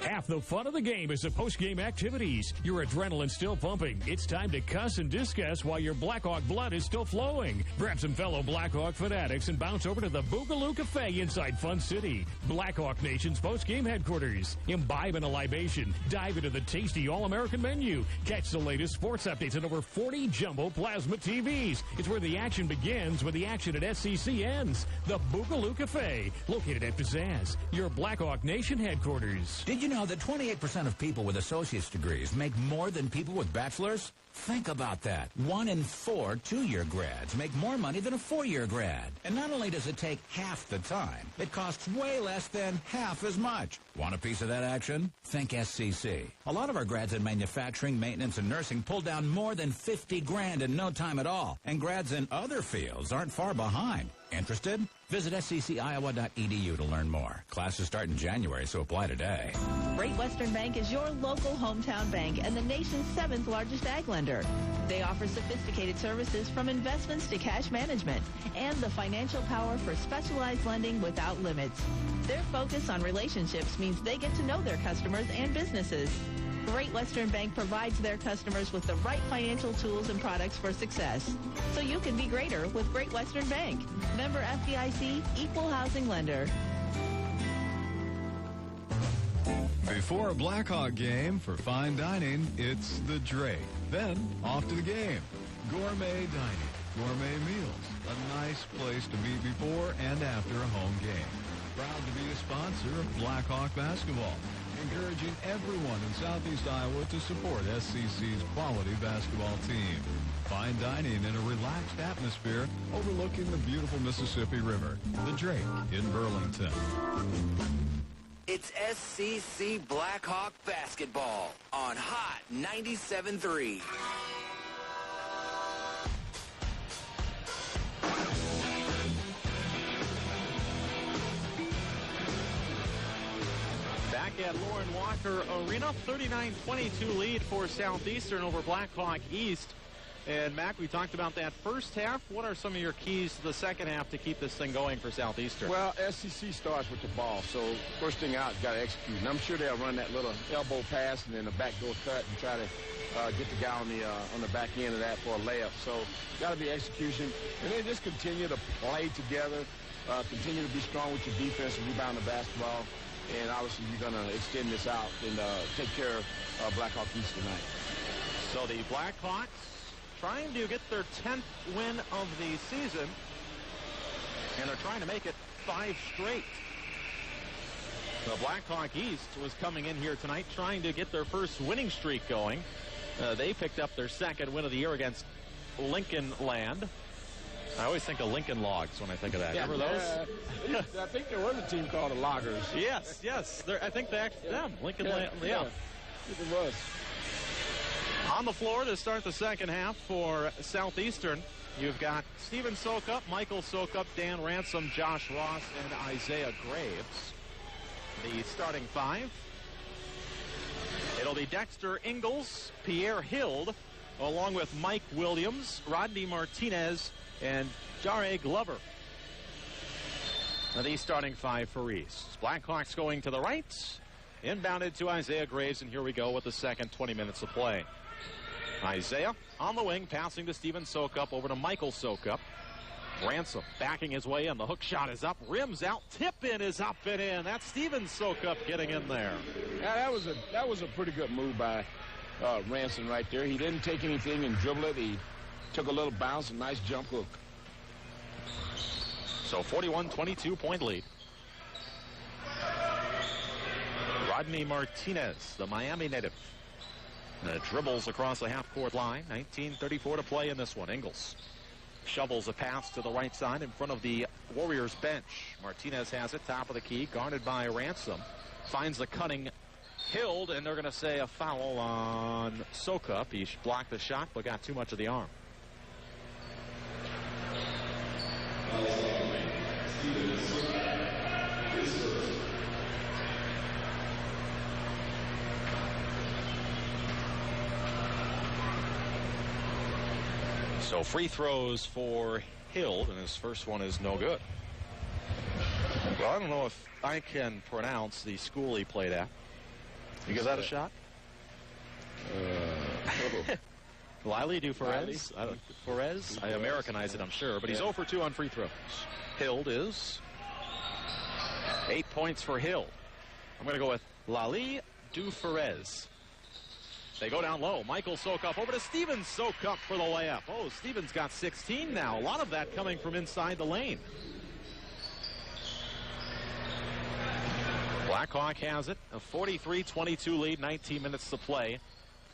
Half the fun of the game is the post-game activities. Your adrenaline still pumping. It's time to cuss and discuss while your Blackhawk blood is still flowing. Grab some fellow Blackhawk fanatics and bounce over to the Boogaloo Cafe inside Fun City, Blackhawk Nation's post-game headquarters. Imbibe in a libation. Dive into the tasty All-American menu. Catch the latest sports updates on over 40 jumbo plasma TVs. It's where the action begins when the action at SCC ends. The Boogaloo Cafe, located at Pizzazz, your Blackhawk Nation headquarters. Did you know that 28% of people with associate's degrees make more than people with bachelor's? Think about that. 1 in 4 two-year grads make more money than a 4-year grad. And not only does it take half the time, it costs way less than half as much. Want a piece of that action? Think SCC. A lot of our grads in manufacturing, maintenance, and nursing pull down more than 50 grand in no time at all. And grads in other fields aren't far behind. Interested? Visit scciowa.edu to learn more. Classes start in January, so apply today. Great Western Bank is your local hometown bank and the nation's 7th largest ag lender. They offer sophisticated services from investments to cash management and the financial power for specialized lending without limits. Their focus on relationships means they get to know their customers and businesses. Great Western Bank provides their customers with the right financial tools and products for success. So you can be greater with Great Western Bank. Member FDIC, Equal Housing Lender. Before a Blackhawk game for fine dining, it's the Drake. Then, off to the game. Gourmet dining, gourmet meals, a nice place to meet before and after a home game. Proud to be a sponsor of Blackhawk basketball, encouraging everyone in Southeast Iowa to support SCC's quality basketball team. Fine dining in a relaxed atmosphere overlooking the beautiful Mississippi River. The Drake in Burlington. It's SCC Blackhawk basketball on Hot 97.3. Back at Lauren Walker Arena, 39-22 lead for Southeastern over Blackhawk East. And, Mac, we talked about that first half. What are some of your keys to the second half to keep this thing going for Southeastern? Well, SCC starts with the ball, so first thing out, got to execute. And I'm sure they'll run that little elbow pass and then a backdoor cut and try to get the guy on the back end of that for a layup. So, got to be execution. And then just continue to play together, continue to be strong with your defense and rebound the basketball. And obviously, you're going to extend this out and take care of Blackhawk East tonight. So the Blackhawks trying to get their 10th win of the season, and they're trying to make it 5 straight. The Blackhawk East was coming in here tonight trying to get their first winning streak going. They picked up their 2nd win of the year against Lincoln Land. I always think of Lincoln Logs when I think of that. Yeah, remember those? I think there was a team called the Loggers. Yes. I think they actually them. Lincoln Land. Yeah. I think it was. On the floor to start the second half for Southeastern, you've got Steven Sokup, Michael Sokup, Dan Ransom, Josh Ross, and Isaiah Graves. The starting 5. It'll be Dexter Ingalls, Pierre Hild, along with Mike Williams, Rodney Martinez, and Jare Glover. Now the starting 5 for East. Blackhawks going to the right. Inbounded to Isaiah Graves, and here we go with the second 20 minutes of play. Isaiah on the wing, passing to Steven Sokup, over to Michael Sokup. Ransom backing his way in. The hook shot is up, rims out, tip in is up and in. That's Steven Sokup getting in there. Yeah, that was a pretty good move by Ransom right there. He didn't take anything and dribble it. He took a little bounce, a nice jump hook. So 41-22 point lead. Rodney Martinez, the Miami native. Dribbles across the half-court line. 19:34 to play in this one. Ingalls shovels a pass to the right side in front of the Warriors bench. Martinez has it, top of the key, guarded by Ransom. Finds the cutting Hild, and they're going to say a foul on Sokup. He blocked the shot, but got too much of the arm. So free throws for Hild, and his first one is no good. Well, I don't know if I can pronounce the school he played at. You give that a shot? Liley Duferez. Perez. I Americanized it, I'm sure, but he's 0 for 2 on free throws. Hild is 8 points for Hild. I'm going to go with Liley Duferez. They go down low. Michael Sokup over to Stevens. Sokup for the layup. Oh, Stevens got 16 now. A lot of that coming from inside the lane. Blackhawk has it. A 43-22 lead, 19 minutes to play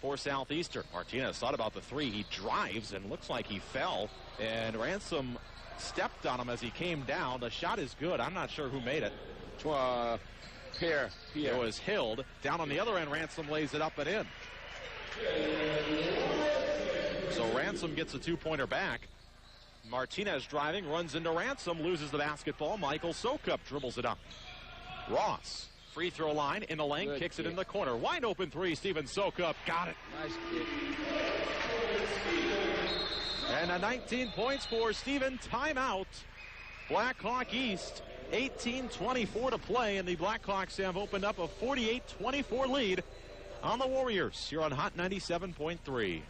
for Southeastern. Martinez thought about the three. He drives and looks like he fell. And Ransom stepped on him as he came down. The shot is good. I'm not sure who made it. Pierre. It was Hild. Down on the other end, Ransom lays it up and in. So Ransom gets a two-pointer back. Martinez driving, runs into Ransom, loses the basketball. Michael Sokup dribbles it up. Ross, free throw line in the lane, Good kicks kick. it in the corner. Wide open three, Steven Sokup got it. Nice kick. And a 19 points for Steven. Timeout. Blackhawk East, 18-24 to play, and the Blackhawks have opened up a 48-24 lead on the Warriors here on Hot 97.3.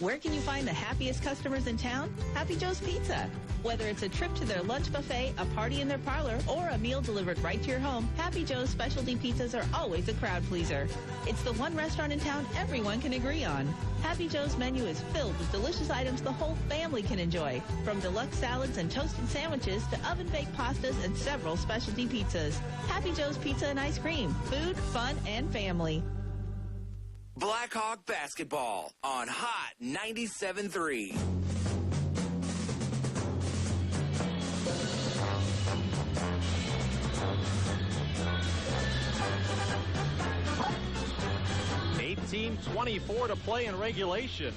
Where can you find the happiest customers in town? Happy Joe's Pizza. Whether it's a trip to their lunch buffet, a party in their parlor, or a meal delivered right to your home, Happy Joe's specialty pizzas are always a crowd pleaser. It's the one restaurant in town everyone can agree on. Happy Joe's menu is filled with delicious items the whole family can enjoy, from deluxe salads and toasted sandwiches to oven-baked pastas and several specialty pizzas. Happy Joe's Pizza and Ice Cream. Food, fun, and family. Blackhawk basketball on Hot 97.3. .24 to play in regulation.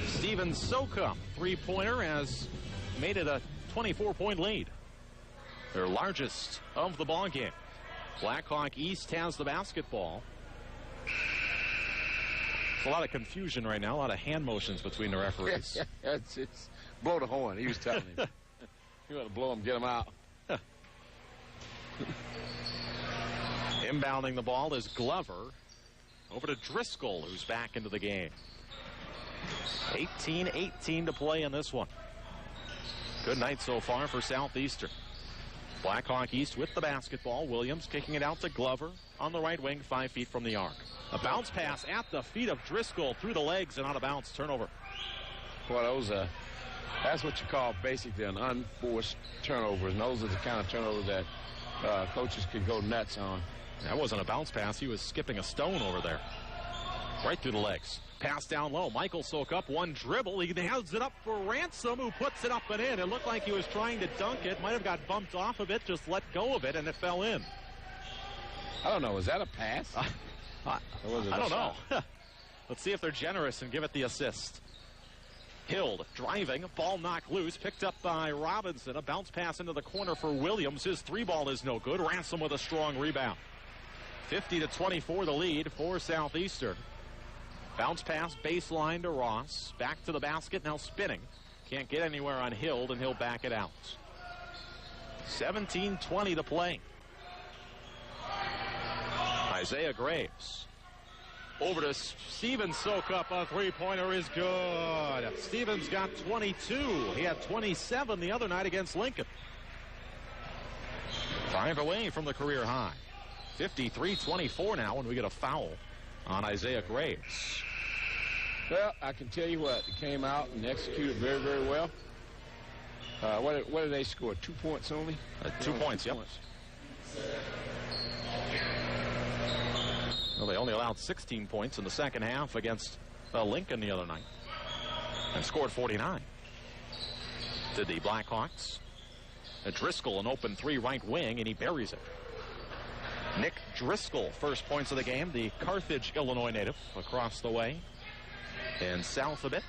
Steven Sokup, three-pointer, has made it a 24-point lead. Their largest of the ball game. Blackhawk East has the basketball. There's a lot of confusion right now, a lot of hand motions between the referees. It's blow the horn. He was telling him. You want to blow him, get him out. Inbounding the ball is Glover. Over to Driscoll, who's back into the game. 18-18 to play in this one. Good night so far for Southeastern. Blackhawk East with the basketball. Williams kicking it out to Glover on the right wing, 5 feet from the arc. A bounce pass at the feet of Driscoll through the legs and out of bounds. Turnover. Boy, that's what you call basically an unforced turnovers. And those are the kind of turnovers that coaches could go nuts on. That wasn't a bounce pass. He was skipping a stone over there. Right through the legs. Pass down low. Michael Sokup, one dribble. He hands it up for Ransom, who puts it up and in. It looked like he was trying to dunk it. Might have got bumped off of it, just let go of it, and it fell in. I don't know. Was that a pass? I don't know. Let's see if they're generous and give it the assist. Hild driving, ball knocked loose, picked up by Robinson. A bounce pass into the corner for Williams. His three ball is no good. Ransom with a strong rebound. 50-24 the lead for Southeastern. Bounce pass baseline to Ross. Back to the basket, now spinning. Can't get anywhere on Hild, and he'll back it out. 17-20 to play. Isaiah Graves. Over to Steven Sokup. A three-pointer is good. Stevens got 22. He had 27 the other night against Lincoln. 5 away from the career high. 53-24 now when we get a foul on Isaiah Graves. Well, I can tell you what, they came out and executed very, very well. What did they score? 2 points only? 2 points, yep. Well, they only allowed 16 points in the second half against Lincoln the other night and scored 49. Did the Blackhawks. Driscoll, an open three right wing, and he buries it. Nick Driscoll, first points of the game, the Carthage, Illinois native, across the way and south a bit.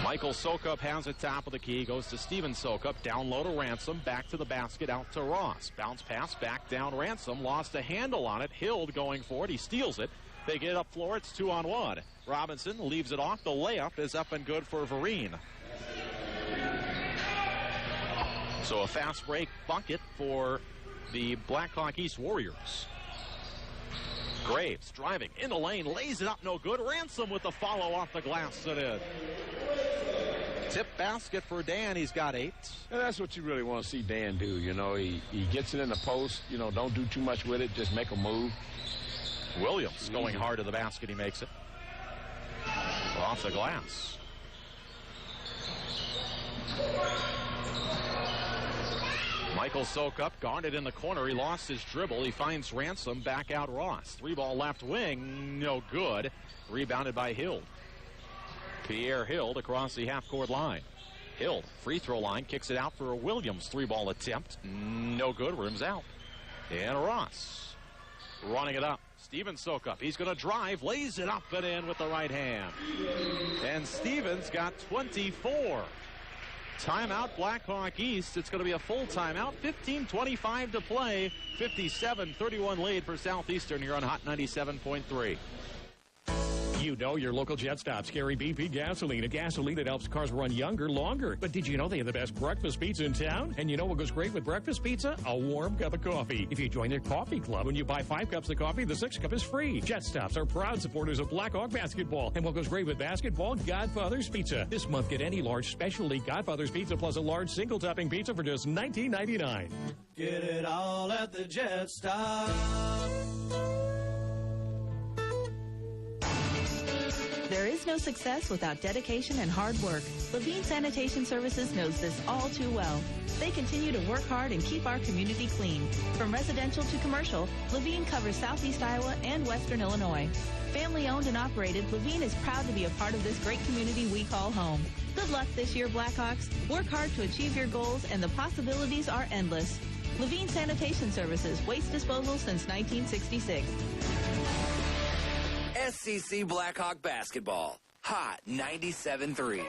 Michael Sokup has it top of the key, goes to Steven Sokup, down low to Ransom, back to the basket, out to Ross. Bounce pass, back down Ransom, lost a handle on it. Hild going for it, he steals it. They get up floor, it's 2-on-1. Robinson leaves it off, the layup is up and good for Vereen. So a fast break bucket for the Blackhawk East Warriors. Graves driving in the lane, lays it up, no good. Ransom with the follow off the glass and in. Tip basket for Dan. He's got 8. And that's what you really want to see Dan do. You know, he gets it in the post. You know, don't do too much with it. Just make a move. Williams going hard to the basket. He makes it. Off the glass. Michael Sokup guarded in the corner. He lost his dribble. He finds Ransom. Back out Ross. 3-ball left wing. No good. Rebounded by Hild. Pierre Hild across the half-court line. Hild, free throw line, kicks it out for a Williams 3-ball attempt. No good. Rims out. And Ross running it up. Steven Sokup. He's going to drive. Lays it up and in with the right hand. And Stevens got 24. Timeout, Blackhawk East. It's going to be a full timeout. 15:25 to play. 57-31 lead for Southeastern here on Hot 97.3. You know your local Jet Stops carry BP gasoline, a gasoline that helps cars run younger, longer. But did you know they have the best breakfast pizza in town? And you know what goes great with breakfast pizza? A warm cup of coffee. If you join their coffee club, when you buy 5 cups of coffee, the 6th cup is free. Jet Stops are proud supporters of Blackhawk basketball. And what goes great with basketball? Godfather's Pizza. This month, get any large specialty Godfather's Pizza plus a large single-topping pizza for just $19.99. Get it all at the Jet Stop. There is no success without dedication and hard work. Levine Sanitation Services knows this all too well. They continue to work hard and keep our community clean. From residential to commercial, Levine covers Southeast Iowa and Western Illinois. Family owned and operated, Levine is proud to be a part of this great community we call home. Good luck this year, Blackhawks. Work hard to achieve your goals, and the possibilities are endless. Levine Sanitation Services, waste disposal since 1966. SCC Blackhawk basketball. Hot 97.3.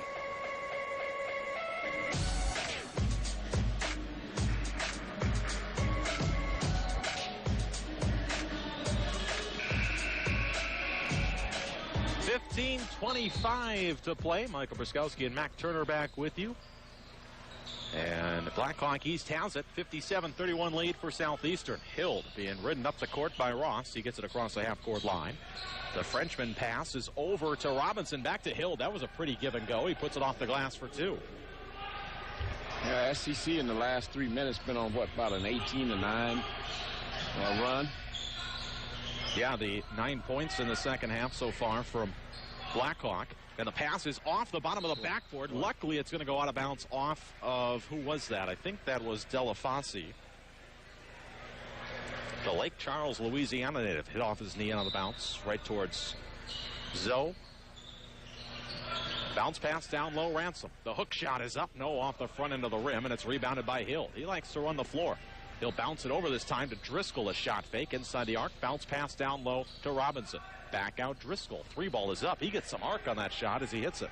$15:25 to play. Michael Bruskowski and Mac Turner back with you. And Blackhawk East has it. 57-31 lead for Southeastern. Hild being ridden up the court by Ross. He gets it across the half-court line. The Frenchman pass is over to Robinson. Back to Hild. That was a pretty give and go. He puts it off the glass for 2. Yeah, SCC in the last 3 minutes been on, what, about an 18-9 run? Yeah, the 9 points in the second half so far from Blackhawk. And the pass is off the bottom of the backboard. Luckily, it's going to go out of bounds off of, who was that? I think that was Delafossi. The Lake Charles, Louisiana native, hit off his knee on the bounce right towards Zoe. Bounce pass down low, Ransom. The hook shot is up, no, off the front end of the rim, and it's rebounded by Hill. He likes to run the floor. He'll bounce it over this time to Driscoll, a shot fake inside the arc. Bounce pass down low to Robinson. Back out Driscoll. 3-ball is up. He gets some arc on that shot as he hits it.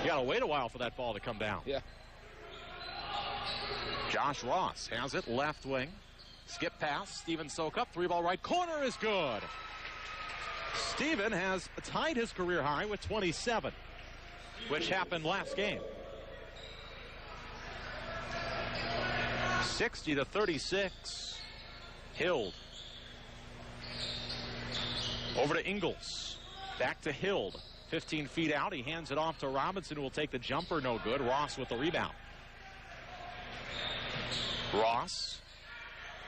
You gotta wait a while for that ball to come down. Yeah. Josh Ross has it, left wing. Skip pass, Steven Sokup, 3-ball right corner is good. Steven has tied his career high with 27, which happened last game. 60-36. Hild. Over to Ingles. Back to Hild. 15 feet out. He hands it off to Robinson, who will take the jumper. No good. Ross with the rebound. Ross.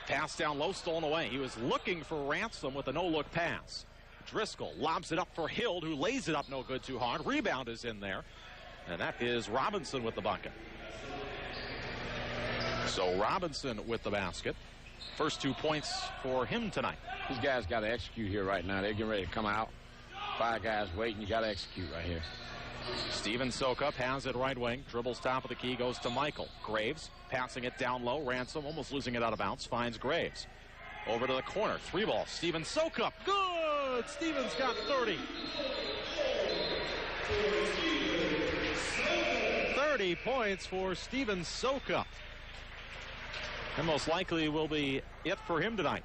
Pass down low, stolen away. He was looking for Ransom with a no-look pass. Driscoll lobs it up for Hild, who lays it up no good too hard. Rebound is in there. And that is Robinson with the bucket. So Robinson with the basket. First 2 points for him tonight. These guys got to execute here right now. They're getting ready to come out. 5 guys waiting. You got to execute right here. Steven Sokup has it right wing. Dribbles top of the key, goes to Michael. Graves passing it down low. Ransom almost losing it out of bounds. Finds Graves. Over to the corner. 3-ball. Steven Sokup. Good! Steven's got 30. 30 points for Steven Sokup. And most likely will be it for him tonight.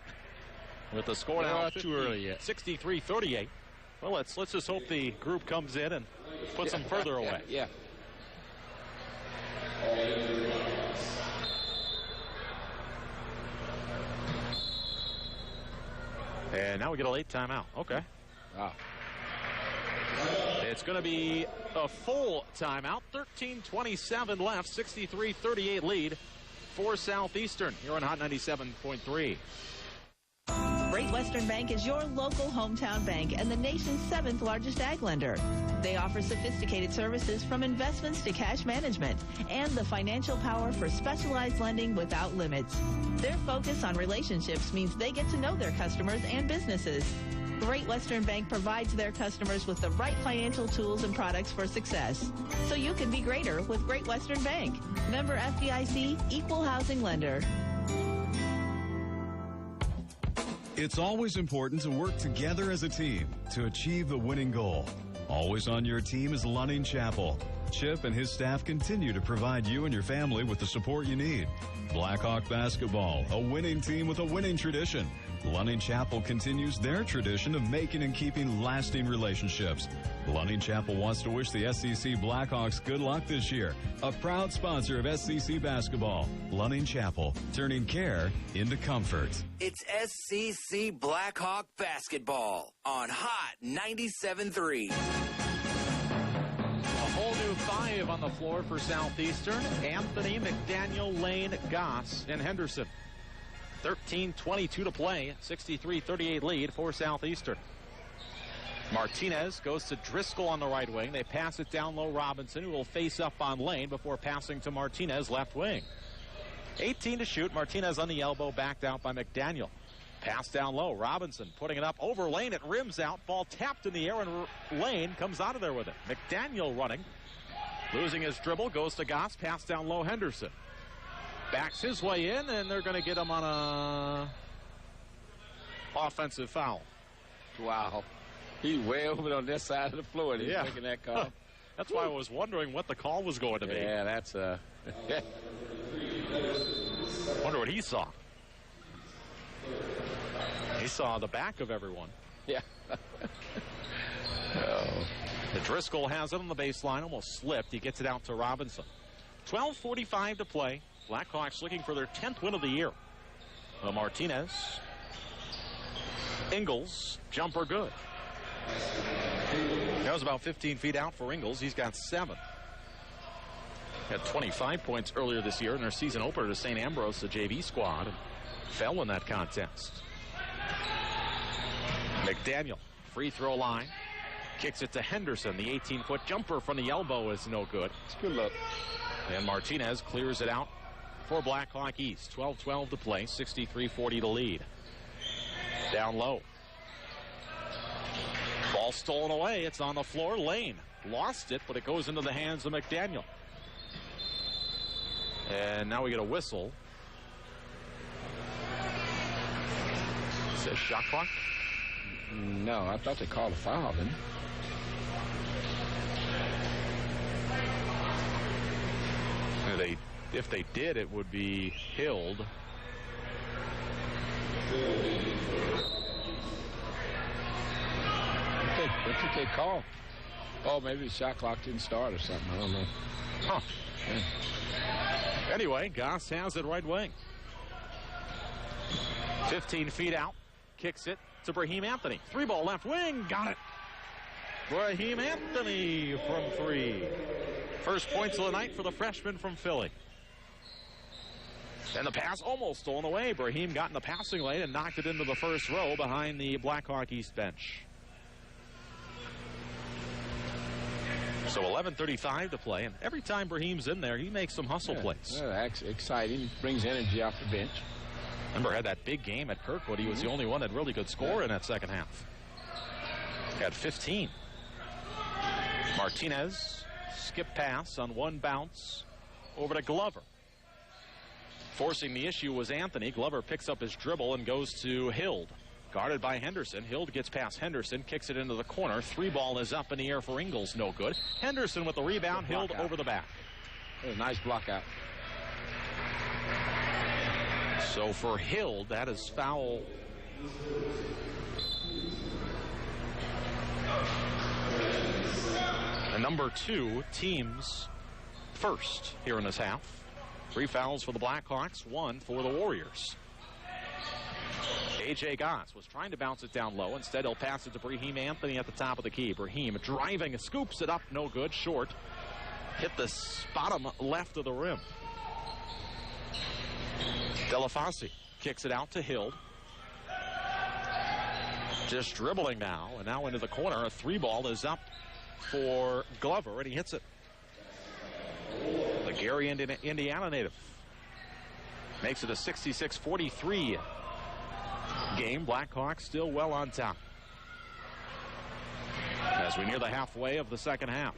With the score now too early yet. 63-38. Well, let's just hope the group comes in and puts them further away. Yeah. And now we get a late timeout. Okay. Wow. It's going to be a full timeout. 13:27 left. 63-38 lead for Southeastern here on Hot 97.3. Great Western Bank is your local hometown bank and the nation's 7th largest ag lender. They offer sophisticated services from investments to cash management and the financial power for specialized lending without limits. Their focus on relationships means they get to know their customers and businesses. Great Western Bank provides their customers with the right financial tools and products for success. So you can be greater with Great Western Bank. Member FDIC, Equal Housing Lender. It's always important to work together as a team to achieve the winning goal. Always on your team is Lunning Chapel. Chip and his staff continue to provide you and your family with the support you need. Blackhawk basketball, a winning team with a winning tradition. Lunning Chapel continues their tradition of making and keeping lasting relationships. Lunning Chapel wants to wish the SEC Blackhawks good luck this year. A proud sponsor of SEC basketball. Lunning Chapel, turning care into comfort. It's SEC Blackhawk basketball on Hot 97.3. A whole new 5 on the floor for Southeastern. Anthony, McDaniel, Lane, Goss, and Henderson. 13:22 to play. 63-38 lead for Southeastern. Martinez goes to Driscoll on the right wing. They pass it down low. Robinson, who will face up on Lane before passing to Martinez left wing. 18 to shoot. Martinez on the elbow, backed out by McDaniel. Pass down low. Robinson putting it up over Lane. It rims out. Ball tapped in the air, and Lane comes out of there with it. McDaniel running. Losing his dribble. Goes to Goss. Pass down low. Henderson. Backs his way in, and they're going to get him on a offensive foul. Wow. He's way over on this side of the floor, and he's making that call. That's why I was wondering what the call was going to be. Yeah, that's Wonder what he saw. He saw the back of everyone. Yeah. The Driscoll has it on the baseline, almost slipped. He gets it out to Robinson. 12:45 to play. Blackhawks looking for their 10th win of the year. Martinez. Ingles. Jumper good. That was about 15 feet out for Ingles. He's got 7. Had 25 points earlier this year in their season opener to St. Ambrose, the JV squad, and fell in that contest. McDaniel, free throw line. Kicks it to Henderson. The 18-foot jumper from the elbow is no good. It's good look. And Martinez clears it out for Blackhawk East. 12-12 to play. 63-40 to lead. Down low. Ball stolen away. It's on the floor. Lane lost it, but it goes into the hands of McDaniel. And now we get a whistle. It says shot clock. No, I thought they called a foul, didn't they? If they did, it would be Hild. What did they call? Oh, maybe the shot clock didn't start or something. I don't know. Huh. Yeah. Anyway, Goss has it right wing. 15 feet out. Kicks it to Brahim Anthony. 3-ball left wing. Got it. Brahim Anthony from 3. First points of the night for the freshman from Philly. And the pass almost stolen away. Brahim got in the passing lane and knocked it into the first row behind the Blackhawk East bench. So 11:35 to play, and every time Brahim's in there, he makes some hustle plays. Yeah, that's exciting. Brings energy off the bench. Remember, had that big game at Kirkwood. He was the only one that really could score in that second half. Had 15. Martinez, skip pass on one bounce over to Glover. Forcing the issue was Anthony. Glover picks up his dribble and goes to Hild. Guarded by Henderson. Hild gets past Henderson, kicks it into the corner. 3-ball is up in the air for Ingles. No good. Henderson with the rebound. Hild over the back. A nice block out. So for Hild, that is foul. And number 2, teams first here in this half. 3 fouls for the Blackhawks, 1 for the Warriors. A.J. Goss was trying to bounce it down low. Instead, he'll pass it to Brahim Anthony at the top of the key. Brahim driving, scoops it up, no good, short. Hit the bottom left of the rim. Delafasi kicks it out to Hild. Just dribbling now, and now into the corner. A 3-ball is up for Glover, and he hits it. The Gary, Indiana native. Makes it a 66-43 game. Blackhawks still well on top as we near the halfway of the second half.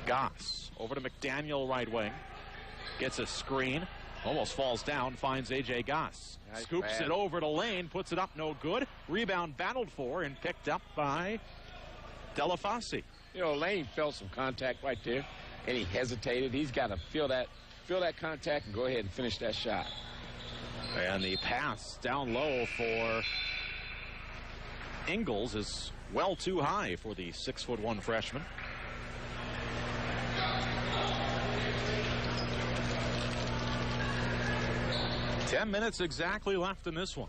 Goss over to McDaniel, right wing. Gets a screen. Almost falls down. Finds A.J. Goss. Nice Scoops pass. it over to Lane. Puts it up, no good. Rebound battled for and picked up by Delafasi. You know, Lane felt some contact right there, and he hesitated. He's got to feel that contact and go ahead and finish that shot. And the pass down low for Ingles is well too high for the 6'1" freshman. Ten minutes exactly left in this one.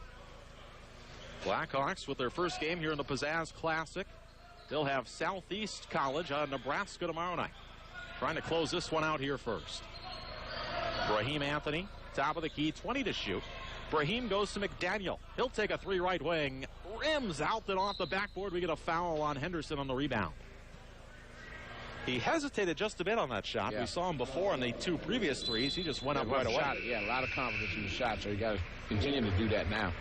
Blackhawks with their first game here in the Pizzazz Classic. They'll have Southeast College on Nebraska tomorrow night. Trying to close this one out here first. Brahim Anthony, top of the key, 20 to shoot. Brahim goes to McDaniel. He'll take a 3 right wing. Rims out, then off the backboard. We get a foul on Henderson on the rebound. He hesitated just a bit on that shot. Yeah. We saw him before in the 2 previous threes. He just went up right away. Yeah, a lot of confidence in the shot, so you got to continue to do that now.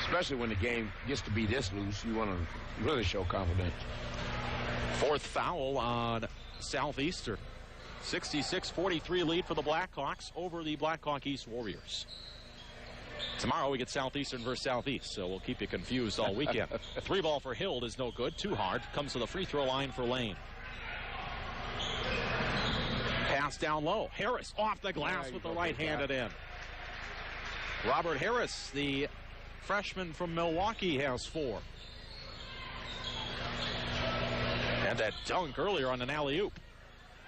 Especially when the game gets to be this loose, you want to really show confidence. 4th foul on Southeastern. 66-43 lead for the Blackhawks over the Blackhawk East Warriors. Tomorrow we get Southeastern versus Southeast, so we'll keep you confused all weekend. 3-ball for Hild is no good. Too hard. Comes to the free throw line for Lane. Pass down low. Harris off the glass with the right-handed in. Robert Harris, the freshman from Milwaukee, has 4. And that dunk earlier on an alley-oop.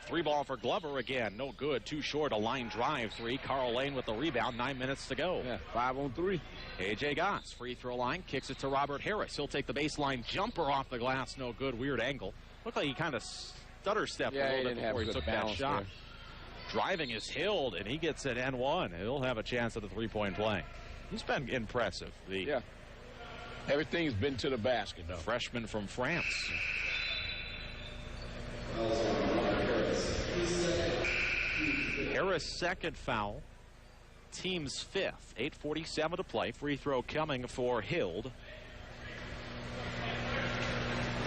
3-ball for Glover again. No good. Too short. A line drive 3. Carl Lane with the rebound. 9 minutes to go. Yeah, 5 on 3. A.J. Goss, free throw line. Kicks it to Robert Harris. He'll take the baseline jumper off the glass. No good. Weird angle. Looked like he kind of stutter stepped a little bit before he took that shot. There. Driving is Hild, and he gets it N1. He'll have a chance at the 3-point play. He's been impressive. Yeah. Everything's been to the basket, though. Freshman from France. Harris' second foul. Team's 5th. 8:47 to play. Free throw coming for Hild.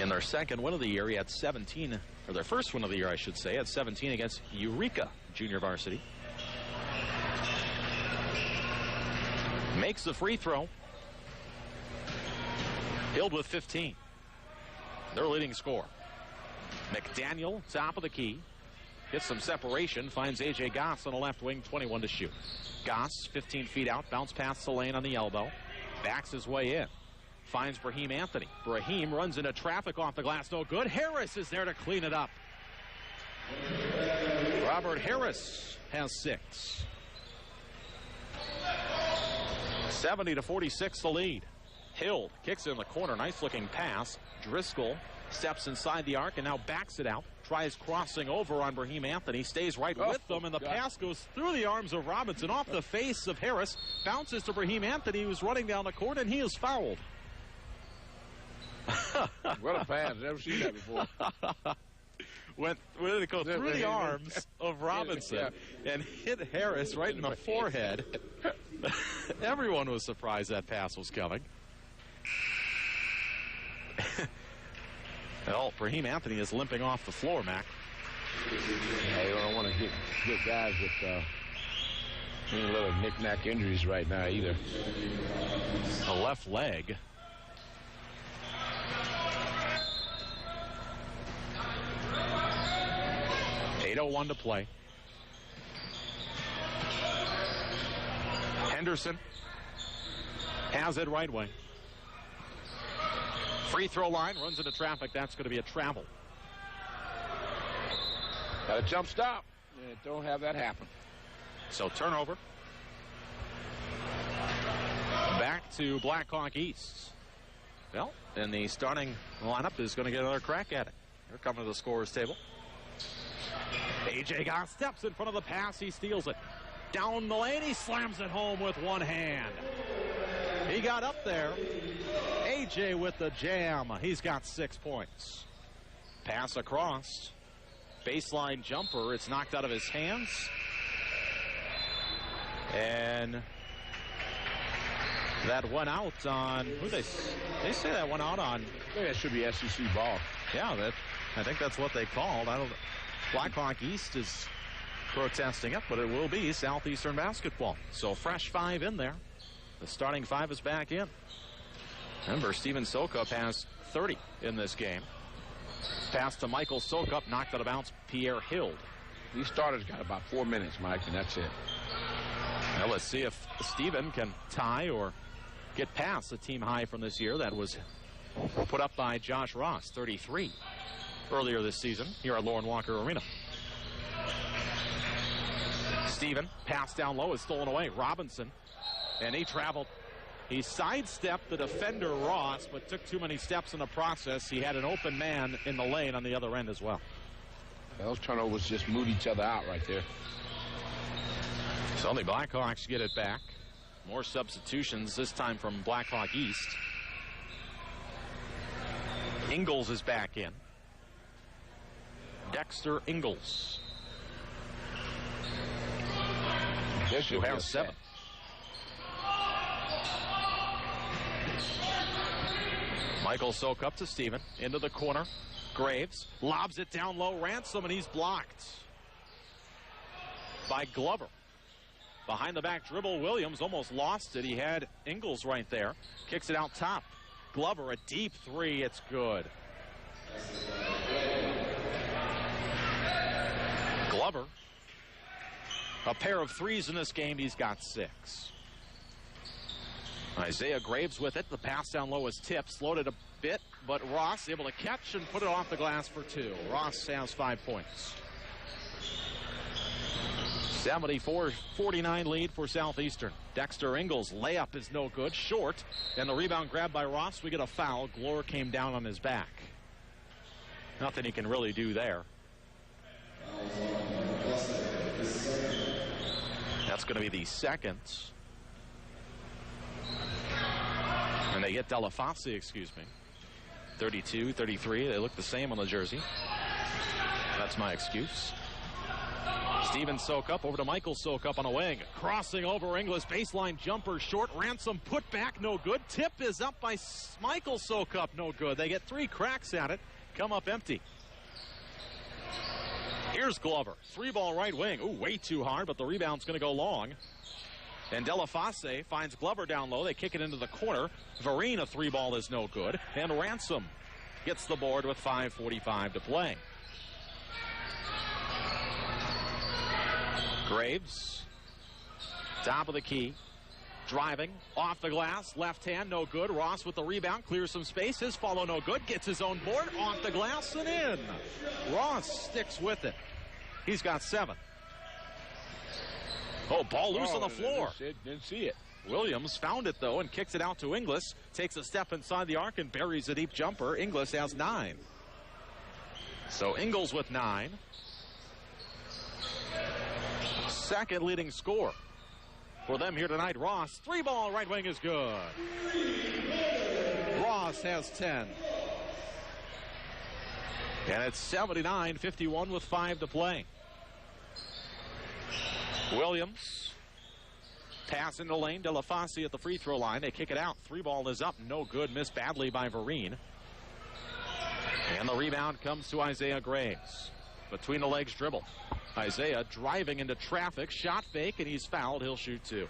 In their second win of the year, he had 17, or their first win of the year, I should say, had 17 against Eureka Junior Varsity. Makes the free throw. Hild with 15. Their leading scorer. McDaniel, top of the key. Gets some separation. Finds A.J. Goss on the left wing, 21 to shoot. Goss, 15 feet out. Bounce past the lane on the elbow. Backs his way in. Finds Brahim Anthony. Brahim runs into traffic off the glass. No good. Harris is there to clean it up. Robert Harris has 6. 70-46 the lead. Hild kicks it in the corner. Nice looking pass. Driscoll steps inside the arc and now backs it out. Tries crossing over on Brahim Anthony. Stays right with them, and the pass goes through the arms of Robinson off the face of Harris. Bounces to Brahim Anthony, who's running down the court, and he is fouled. What a pass. Never seen that before. Went to go through the arms of Robinson and hit Harris right in the forehead. Everyone was surprised that pass was coming. Well, Brahim Anthony is limping off the floor, Mac. Yeah, you don't want to get guys with any little knick-knack injuries right now either. The left leg. .801 to play. Henderson has it right wing. Free throw line, runs into traffic. That's going to be a travel. Got a jump stop. Yeah, don't have that happen. So turnover. Back to Blackhawk East. Well, and the starting lineup is going to get another crack at it. Here coming to the scorer's table. A.J. Goss steps in front of the pass. He steals it. Down the lane, he slams it home with one hand. He got up there. A.J. with the jam. He's got 6 points. Pass across. Baseline jumper. It's knocked out of his hands. And that went out on, who they say that went out on? I think that should be SEC ball. Yeah, I think that's what they called. Blackhawk East is protesting it, but it will be Southeastern basketball. So fresh 5 in there. The starting 5 is back in. Remember, Steven Sokup has 30 in this game. Pass to Michael Sokup, knocked out of bounds. Pierre Hild. These starters got about 4 minutes, Mike, and that's it. Well, let's see if Steven can tie or get past the team high from this year that was put up by Josh Ross, 33, earlier this season here at Lauren Walker Arena. Steven, pass down low, is stolen away. Robinson, and he traveled. He sidestepped the defender Ross, but took too many steps in the process. He had an open man in the lane on the other end as well. Those turnovers just moved each other out right there. So the Blackhawks get it back. More substitutions, this time from Blackhawk East. Ingles is back in. Dexter Ingles. Who has 7. Michael Sokup to Steven. Into the corner. Graves lobs it down low. Ransom, and he's blocked by Glover. Behind the back dribble, Williams almost lost it. He had Ingles right there. Kicks it out top. Glover, a deep 3. It's good. Glover, a pair of 3s in this game. He's got 6. Isaiah Graves with it. The pass down low is tipped. Slowed it a bit, but Ross able to catch and put it off the glass for 2. Ross has 5 points. 74-49 lead for Southeastern. Dexter Ingles layup is no good, short, and the rebound grabbed by Ross. We get a foul. Glore came down on his back. Nothing he can really do there. That's going to be the second. And they get Delafosse, excuse me. 32, 33. They look the same on the jersey. That's my excuse. Steven Sokup over to Michael Sokup on a wing. Crossing over Inglis. Baseline jumper short. Ransom put back, no good. Tip is up by Michael Sokup, no good. They get 3 cracks at it. Come up empty. Here's Glover. 3-ball right wing. Ooh, way too hard, but the rebound's going to go long. And Delafosse finds Glover down low. They kick it into the corner. Vereen, a 3-ball is no good. And Ransom gets the board with 5:45 to play. Graves, top of the key, driving, off the glass, left hand, no good. Ross with the rebound, clears some space. His follow, no good. Gets his own board, off the glass and in. Ross sticks with it. He's got 7. Oh, ball loose on the floor. Didn't see it. Williams found it, though, and kicks it out to Inglis. Takes a step inside the arc and buries a deep jumper. Inglis has 9. So Ingles with 9. Second leading scorer for them here tonight. Ross, 3-ball right wing is good. Ross has 10. And it's 79-51 with 5 to play. Williams, pass in the lane. Delafosse at the free throw line. They kick it out. 3-ball is up. No good. Missed badly by Vereen. And the rebound comes to Isaiah Graves. Between the legs dribble. Isaiah driving into traffic. Shot fake, and he's fouled. He'll shoot 2.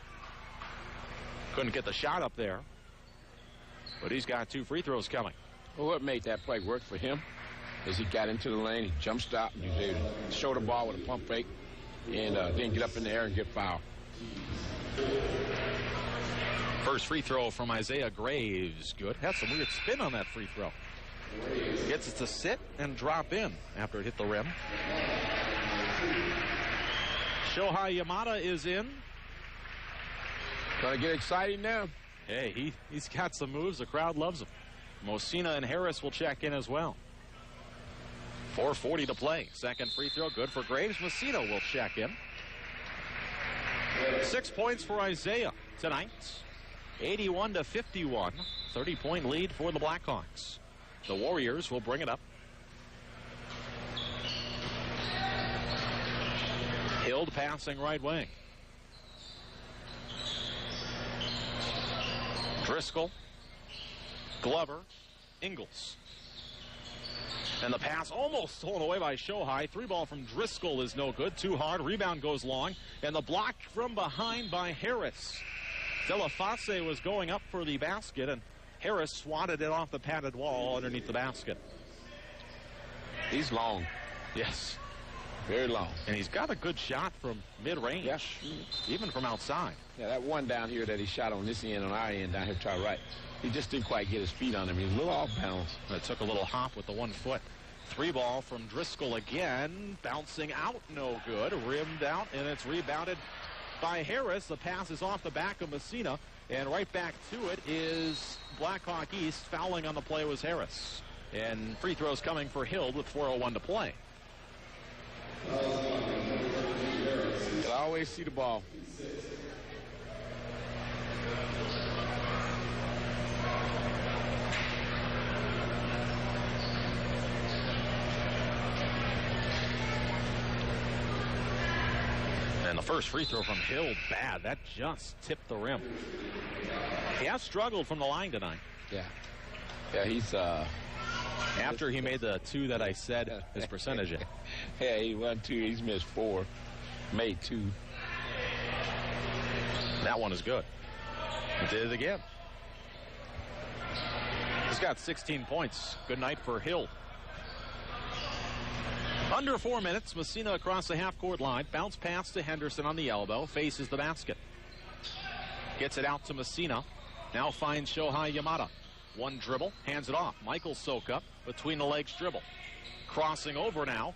Couldn't get the shot up there. But he's got 2 free throws coming. Well, what made that play work for him is he got into the lane, he jump stopped, and he was able to show the ball with a pump fake, and then get up in the air and get fouled. First free throw from Isaiah Graves. Good. Had some weird spin on that free throw. Gets it to sit and drop in after it hit the rim. Shohei Yamada is in. Gonna get exciting now. Hey, he's got some moves. The crowd loves him. Mosina and Harris will check in as well. 4:40 to play. Second free throw, good for Graves. Mosina will check in. 6 points for Isaiah tonight. 81-51. 30-point lead for the Blackhawks. The Warriors will bring it up. Hild passing right wing. Driscoll, Glover, Ingles. And the pass almost stolen away by Shohei. 3-ball from Driscoll is no good. Too hard. Rebound goes long. And the block from behind by Harris. Delafosse was going up for the basket, and Harris swatted it off the padded wall underneath the basket. He's long. Yes. Very long. And he's got a good shot from mid-range. Yeah. Even from outside. Yeah, that one down here that he shot on this end, on our end down here to our right, he just didn't quite get his feet on him. He was a little off balance. It took a little hop with the 1 foot. 3-ball from Driscoll again. Bouncing out, no good. Rimmed out, and it's rebounded by Harris. The pass is off the back of Messina, and right back to it is Blackhawk East. Fouling on the play was Harris. And free throws coming for Hild with 4:01 to play. You'll always see the ball. And the first free throw from Hild, bad. That just tipped the rim. He has struggled from the line tonight. Yeah. Yeah, he's... After he made the 2 that I said his percentage in. Yeah, he won 2. He's missed 4. Made 2. That one is good. He did it again. He's got 16 points. Good night for Hild. Under 4 minutes, Messina across the half-court line. Bounce pass to Henderson on the elbow. Faces the basket. Gets it out to Messina. Now finds Shohei Yamada. 1 dribble, hands it off. Michael Soka, between the legs dribble. Crossing over now.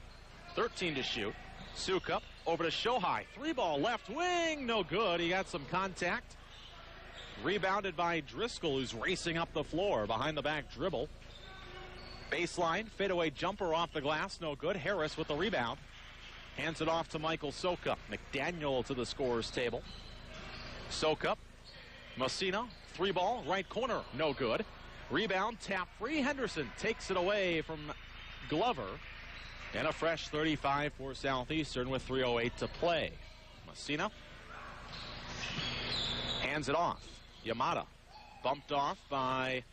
13 to shoot. Sukup over to Shohei. 3-ball left wing, no good. He got some contact. Rebounded by Driscoll, who's racing up the floor. Behind the back dribble. Baseline, fadeaway jumper off the glass, no good. Harris with the rebound. Hands it off to Michael Sokup. McDaniel to the scorer's table. Sokup. Messina, 3-ball, right corner, no good. Rebound, tap free. Henderson takes it away from Glover. And a fresh 35 for Southeastern with 3:08 to play. Messina hands it off. Yamada bumped off by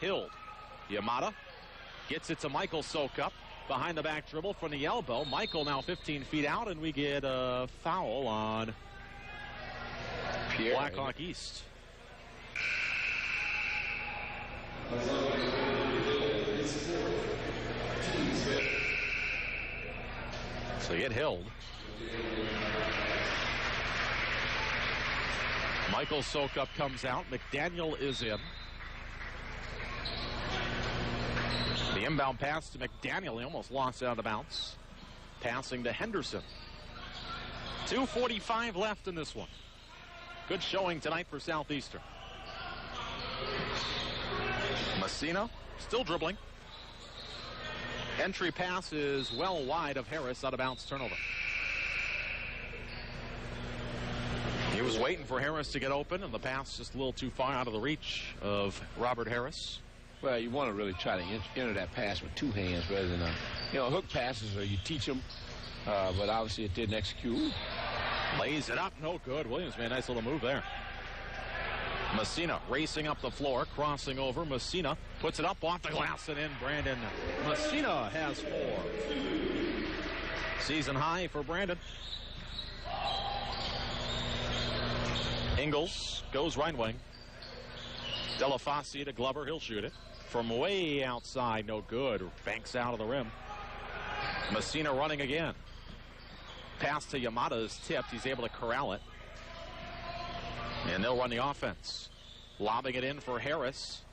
Hild. Yamada gets it to Michael Sokup. Behind the back dribble from the elbow. Michael now 15 feet out, and we get a foul on Blackhawk East. So you get Hild. Michael Sokup comes out. McDaniel is in. The inbound pass to McDaniel. He almost lost it out of bounds. Passing to Henderson. 2:45 left in this one. Good showing tonight for Southeastern. Messina still dribbling. Entry pass is well wide of Harris, out of bounds, turnover. He was waiting for Harris to get open, and the pass just a little too far out of the reach of Robert Harris. Well, you want to really try to enter that pass with 2 hands rather than, hook passes, or you teach them, but obviously it didn't execute. Lays it up, no good. Williams made a nice little move there. Messina racing up the floor, crossing over. Messina puts it up off the glass and in. Brandon Messina has 4. Season high for Brandon. Ingles goes right wing. Delafosse to Glover. He'll shoot it. From way outside, no good. Banks out of the rim. Messina running again. Pass to Yamada is tipped. He's able to corral it. And they'll run the offense. Lobbing it in for Harris.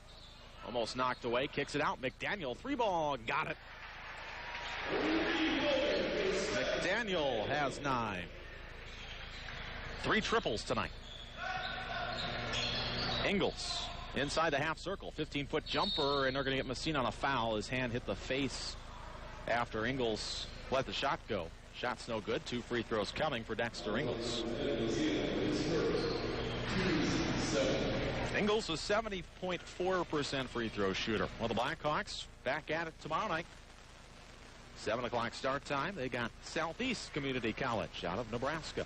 Almost knocked away. Kicks it out. McDaniel, 3-ball. Got it. McDaniel has 9. 3 triples tonight. Ingles inside the half circle, 15-foot jumper, and they're going to get Messina on a foul. His hand hit the face after Ingles let the shot go. Shot's no good. 2 free throws coming for Dexter Ingles. Ingles is 70.4% free throw shooter. Well, the Blackhawks back at it tomorrow night. 7 o'clock start time. They got Southeast Community College out of Nebraska.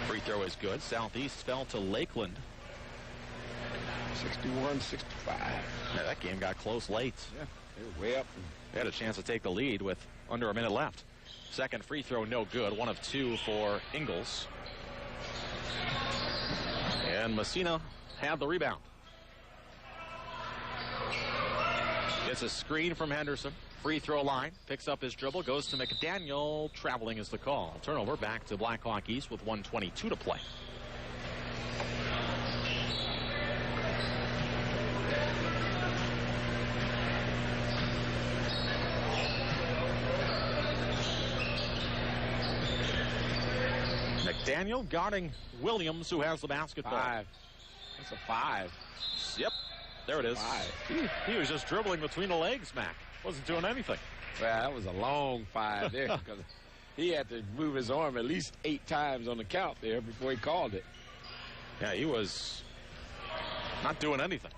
Free throw is good. Southeast fell to Lakeland. 61-65. Yeah, that game got close late. Yeah, they were way up. They had a chance to take the lead with under a minute left. Second free throw, no good. 1 of 2 for Ingles. And Messina had the rebound. It's a screen from Henderson. Free throw line. Picks up his dribble. Goes to McDaniel. Traveling is the call. Turnover back to Blackhawk East with 1:22 to play. McDaniel guarding Williams, who has the basketball. 5. That's a 5. Yep. There it is. 5. He was just dribbling between the legs, Mac. Wasn't doing anything. Well, that was a long 5 there because he had to move his arm at least 8 times on the count there before he called it. Yeah, he was not doing anything.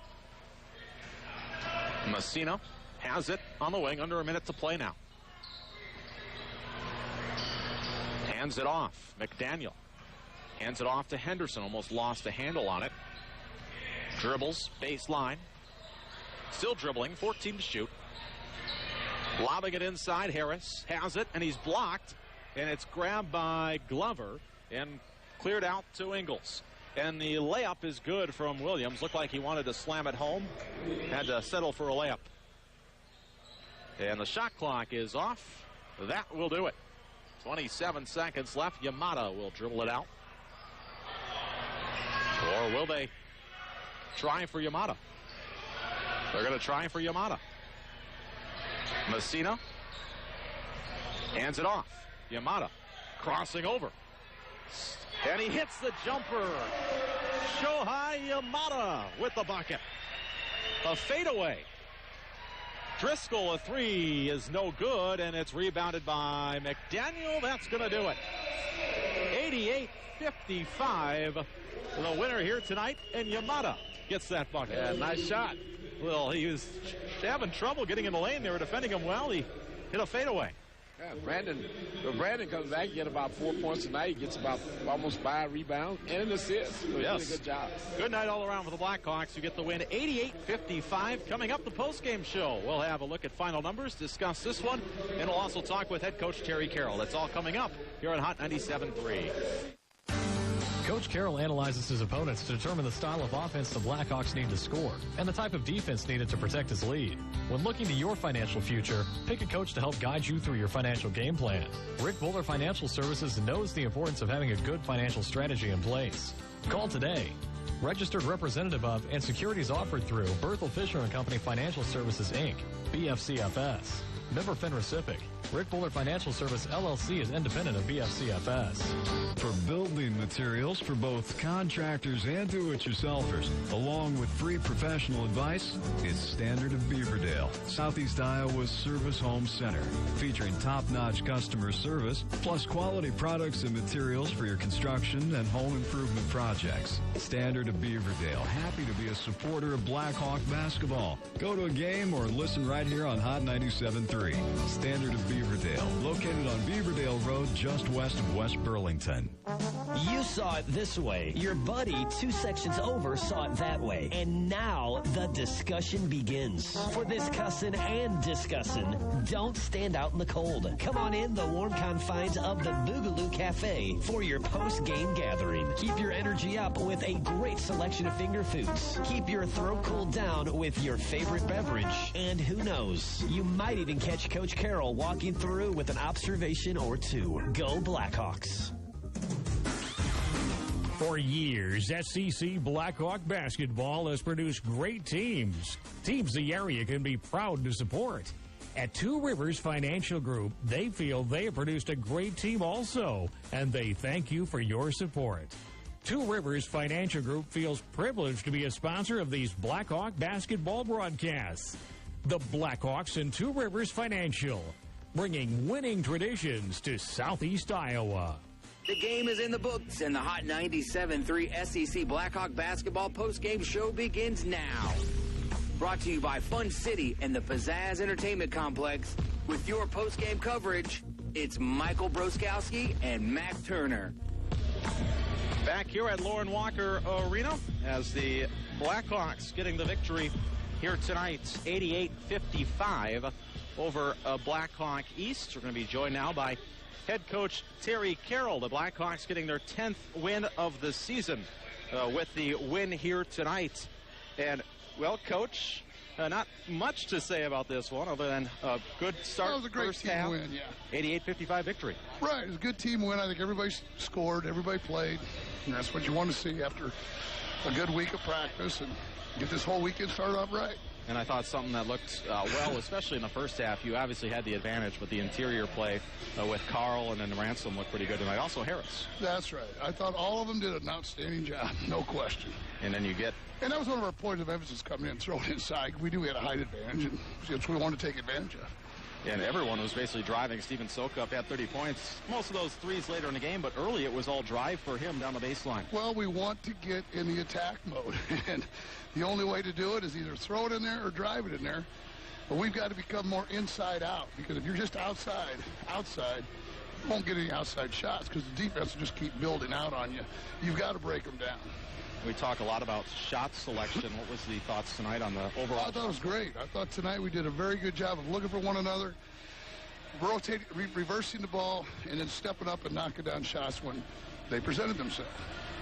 Messina has it on the wing. Under a minute to play now. Hands it off. McDaniel hands it off to Henderson. Almost lost the handle on it. Dribbles, baseline. Still dribbling, 14 to shoot. Lobbing it inside. Harris has it, and he's blocked. And it's grabbed by Glover and cleared out to Ingles. And the layup is good from Williams. Looked like he wanted to slam it home. Had to settle for a layup. And the shot clock is off. That will do it. 27 seconds left. Yamada will dribble it out. Or will they try for Yamada? They're going to try for Yamada. Messina hands it off. Yamada crossing over. And he hits the jumper. Shohei Yamada with the bucket. A fadeaway. Driscoll, a 3 is no good, and it's rebounded by McDaniel. That's going to do it. 88-55. The winner here tonight, and Yamada gets that bucket. Yeah, nice shot. Well, he was having trouble getting in the lane. They were defending him well. He hit a fadeaway. Yeah, Brandon comes back, he gets about 4 points tonight. He gets about almost 5 rebounds and an assist. So yes. Really good job. Good night all around for the Blackhawks, who get the win 88-55. Coming up, the postgame show. We'll have a look at final numbers, discuss this one, and we'll also talk with head coach Terry Carroll. That's all coming up here on Hot 97.3. Coach Carroll analyzes his opponents to determine the style of offense the Blackhawks need to score and the type of defense needed to protect his lead. When looking to your financial future, pick a coach to help guide you through your financial game plan. Rick Buller Financial Services knows the importance of having a good financial strategy in place. Call today. Registered representative of and securities offered through Berthel Fisher & Company Financial Services, Inc., BFCFS. Member FINRA-SIPC. Rick Buller Financial Service, LLC is independent of BFCFS. For building materials for both contractors and do-it-yourselfers, along with free professional advice, it's Standard of Beaverdale, Southeast Iowa's Service Home Center, featuring top-notch customer service, plus quality products and materials for your construction and home improvement projects. Standard of Beaverdale, happy to be a supporter of Blackhawk basketball. Go to a game or listen right here on Hot 97.3. Standard of Beaverdale, located on Beaverdale Road, just west of West Burlington. You saw it this way. Your buddy 2 sections over saw it that way. And now the discussion begins. For this cussin' and discussin', don't stand out in the cold. Come on in the warm confines of the Boogaloo Cafe for your post-game gathering. Keep your energy up with a great selection of finger foods. Keep your throat cooled down with your favorite beverage. And who knows, you might even catch Coach Carroll walking through with an observation or two. Go Blackhawks. For years, SCC Blackhawk basketball has produced great teams. Teams the area can be proud to support. At Two Rivers Financial Group, they feel they have produced a great team also, and they thank you for your support. Two Rivers Financial Group feels privileged to be a sponsor of these Blackhawk basketball broadcasts. The Blackhawks and Two Rivers Financial, bringing winning traditions to Southeast Iowa. The game is in the books, and the Hot 97.3 SEC Blackhawk basketball postgame show begins now. Brought to you by Fun City and the Pizzazz Entertainment Complex. With your postgame coverage, it's Michael Broskowski and Matt Turner. Back here at Lauren Walker Arena as the Blackhawks getting the victory here tonight, 88-55 over Blackhawk East. We're going to be joined now by head coach Terry Carroll. The Blackhawks getting their 10th win of the season with the win here tonight. And, well, Coach, not much to say about this one other than a good start. That was a great first team half. win, yeah. 88-55 victory. Right, it was a good team win. I think everybody scored, everybody played. And that's what you want to see after a good week of practice and get this whole weekend started off right. And I thought something that looked well, especially in the first half. You obviously had the advantage with the interior play with Carl, and then Ransom looked pretty good tonight. Also Harris. That's right. I thought all of them did an outstanding job, no question. And then you get... And that was one of our points of emphasis coming in, throwing inside. We knew we had a height advantage, and that's what we wanted to take advantage of. And everyone was basically driving. Steven Sokup had 30 points. Most of those threes later in the game, but early it was all drive for him down the baseline. Well, we want to get in the attack mode, and the only way to do it is either throw it in there or drive it in there. But we've got to become more inside out, because if you're just outside, you won't get any outside shots because the defense will just keep building out on you. You've got to break them down. We talk a lot about shot selection. What was the thoughts tonight on the overall? I thought it was great. I thought tonight we did a very good job of looking for one another, rotating, reversing the ball, and then stepping up and knocking down shots when they presented themselves.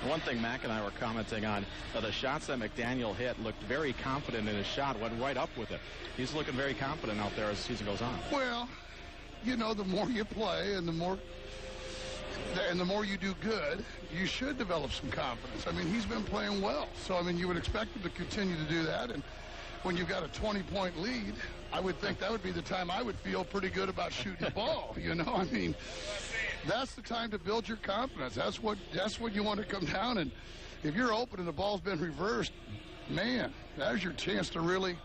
One thing Mac and I were commenting on, the shots that McDaniel hit, looked very confident in his shot, went right up with it. He's looking very confident out there as the season goes on. Well, you know, the more you play and the more you do good, you should develop some confidence. I mean, he's been playing well. So, I mean, you would expect him to continue to do that. And when you've got a 20-point lead, I would think that would be the time I would feel pretty good about shooting the ball. You know, I mean, that's the time to build your confidence. That's what you want to come down. And if you're open and the ball's been reversed, man, that's your chance to really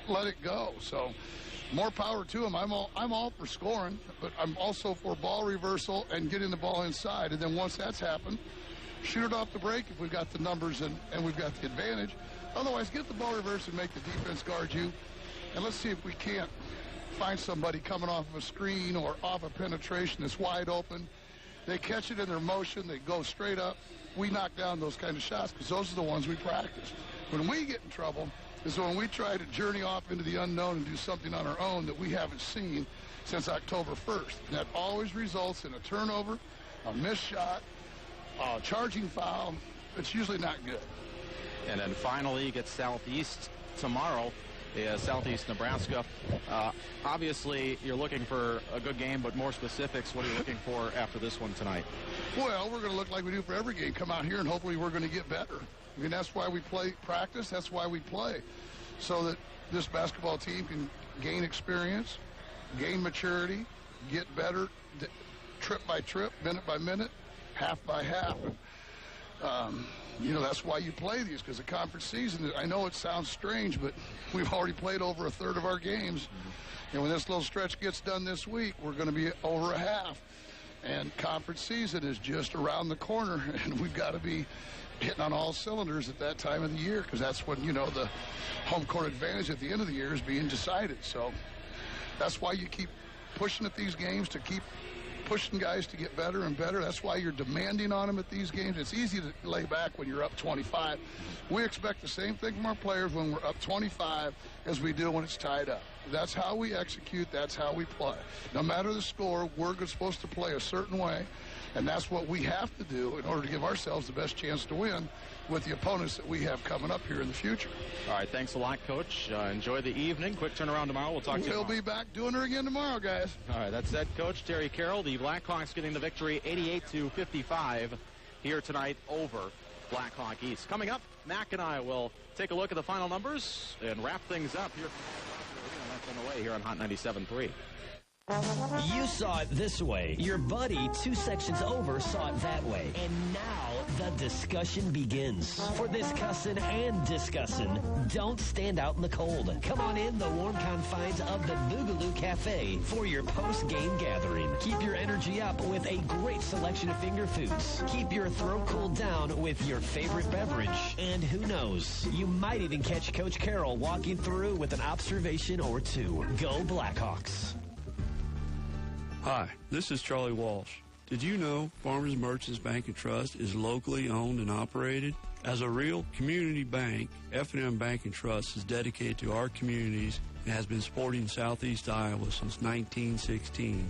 let it go. So more power to him. I'm all for scoring, but I'm also for ball reversal and getting the ball inside. And then once that's happened, shoot it off the break if we've got the numbers and we've got the advantage. Otherwise, get the ball reversed and make the defense guard you. And let's see if we can't find somebody coming off of a screen or off a penetration that's wide open. They catch it in their motion. They go straight up. We knock down those kind of shots because those are the ones we practice. When we get in trouble is when we try to journey off into the unknown and do something on our own that we haven't seen since October 1st. And that always results in a turnover, a missed shot, a charging foul. It's usually not good. And then finally, you get Southeast tomorrow. Southeast Nebraska. Obviously, you're looking for a good game, but more specifics, what are you looking for after this one tonight? Well, we're going to look like we do for every game. Come out here and hopefully we're going to get better. I mean, that's why we practice. That's why we play, so that this basketball team can gain experience, gain maturity, get better trip by trip, minute by minute, half by half. You know, that's why you play these, because the conference season, I know it sounds strange, but we've already played over a third of our games. And when this little stretch gets done this week, we're going to be over a half. And conference season is just around the corner, and we've got to be hitting on all cylinders at that time of the year, because that's when, you know, the home court advantage at the end of the year is being decided. So that's why you keep pushing at these games, to keep pushing guys to get better and better. That's why you're demanding on them at these games. It's easy to lay back when you're up 25. We expect the same thing from our players when we're up 25 as we do when it's tied up. That's how we execute. That's how we play. No matter the score, we're supposed to play a certain way, and that's what we have to do in order to give ourselves the best chance to win with the opponents that we have coming up here in the future. All right, thanks a lot, Coach. Enjoy the evening. Quick turnaround tomorrow. We'll talk to you tomorrow. We'll be back doing her again tomorrow, guys. All right, that's head coach Terry Carroll. The Blackhawks getting the victory 88-55 here tonight over Blackhawk East. Coming up, Mac and I will take a look at the final numbers and wrap things up here. That's on the way here on Hot 97.3. You saw it this way. Your buddy 2 sections over saw it that way. And now the discussion begins. For this cussin' and discussin', don't stand out in the cold. Come on in the warm confines of the Boogaloo Cafe for your post-game gathering. Keep your energy up with a great selection of finger foods. Keep your throat cooled down with your favorite beverage. And who knows, you might even catch Coach Carroll walking through with an observation or two. Go Blackhawks. Hi, this is Charlie Walsh. Did you know Farmers Merchants Bank and Trust is locally owned and operated? As a real community bank, F&M Bank and Trust is dedicated to our communities and has been supporting Southeast Iowa since 1916.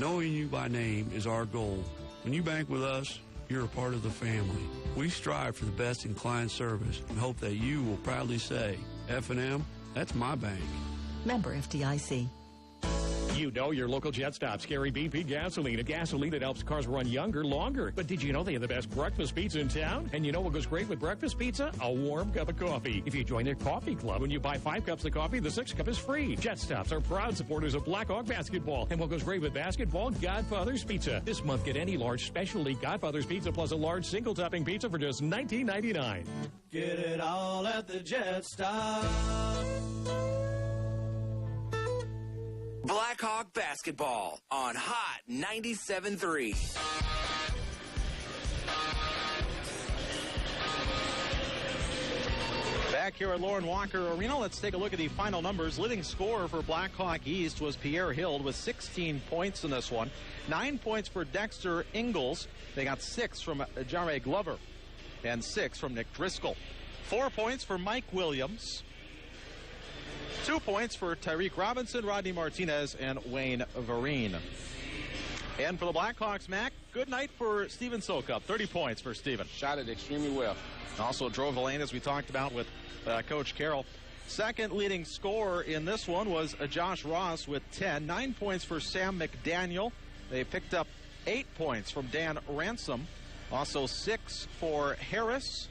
Knowing you by name is our goal. When you bank with us, you're a part of the family. We strive for the best in client service and hope that you will proudly say, F&M, that's my bank. Member FDIC. You know your local Jet Stops carry BP gasoline, a gasoline that helps cars run younger, longer. But did you know they have the best breakfast pizza in town? And you know what goes great with breakfast pizza? A warm cup of coffee. If you join their coffee club, when you buy 5 cups of coffee, the 6th cup is free. Jet Stops are proud supporters of Blackhawk basketball. And what goes great with basketball? Godfather's Pizza. This month, get any large specialty Godfather's Pizza plus a large single-topping pizza for just $19.99. Get it all at the Jet Stop. Blackhawk basketball on Hot 97.3. Back here at Lauren Walker Arena, let's take a look at the final numbers. Leading scorer for Blackhawk East was Pierre Hild with 16 points in this one. 9 points for Dexter Ingalls. They got 6 from Jare Glover and 6 from Nick Driscoll. 4 points for Mike Williams. 2 points for Tyreek Robinson, Rodney Martinez, and Wayne Vereen. And for the Blackhawks, Mac, good night for Steven Sokup. 30 points for Steven. Shot it extremely well. Also drove the lane, as we talked about with Coach Carroll. Second leading scorer in this one was Josh Ross with 10. 9 points for Sam McDaniel. They picked up 8 points from Dan Ransom. Also 6 for Harris.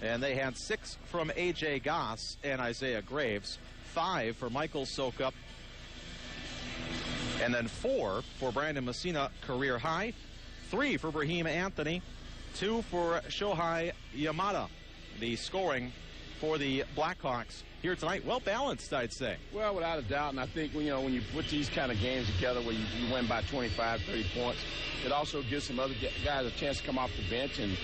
And they had 6 from A.J. Goss and Isaiah Graves. 5 for Michael Sokup. And then 4 for Brandon Messina, career high. 3 for Brahim Anthony. 2 for Shohei Yamada. The scoring for the Blackhawks here tonight, well balanced, I'd say. Well, without a doubt, and I think when you put these kind of games together where you win by 25, 30 points, it also gives some other guys a chance to come off the bench and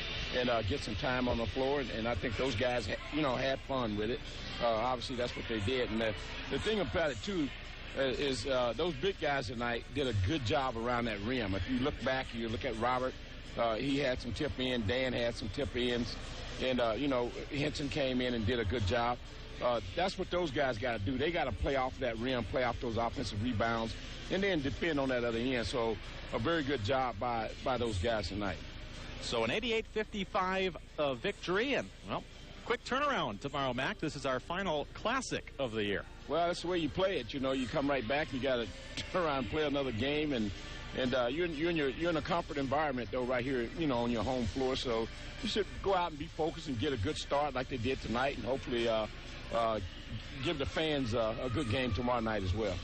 get some time on the floor, and I think those guys, had fun with it. Obviously, that's what they did, and the thing about it, too, is those big guys tonight did a good job around that rim. If you look back, you look at Robert, he had some tip in, Dan had some tip ins, and, Henson came in and did a good job. That's what those guys got to do. They got to play off that rim, play off those offensive rebounds, and then depend on that other end. So a very good job by those guys tonight. So an 88-55 victory, and, well, quick turnaround tomorrow, Mac. This is our final classic of the year. Well, that's the way you play it. You come right back. You got to turn around and play another game, and you're in a comfort environment, though, right here, on your home floor. So you should go out and be focused and get a good start like they did tonight, and hopefully give the fans a good game tomorrow night as well.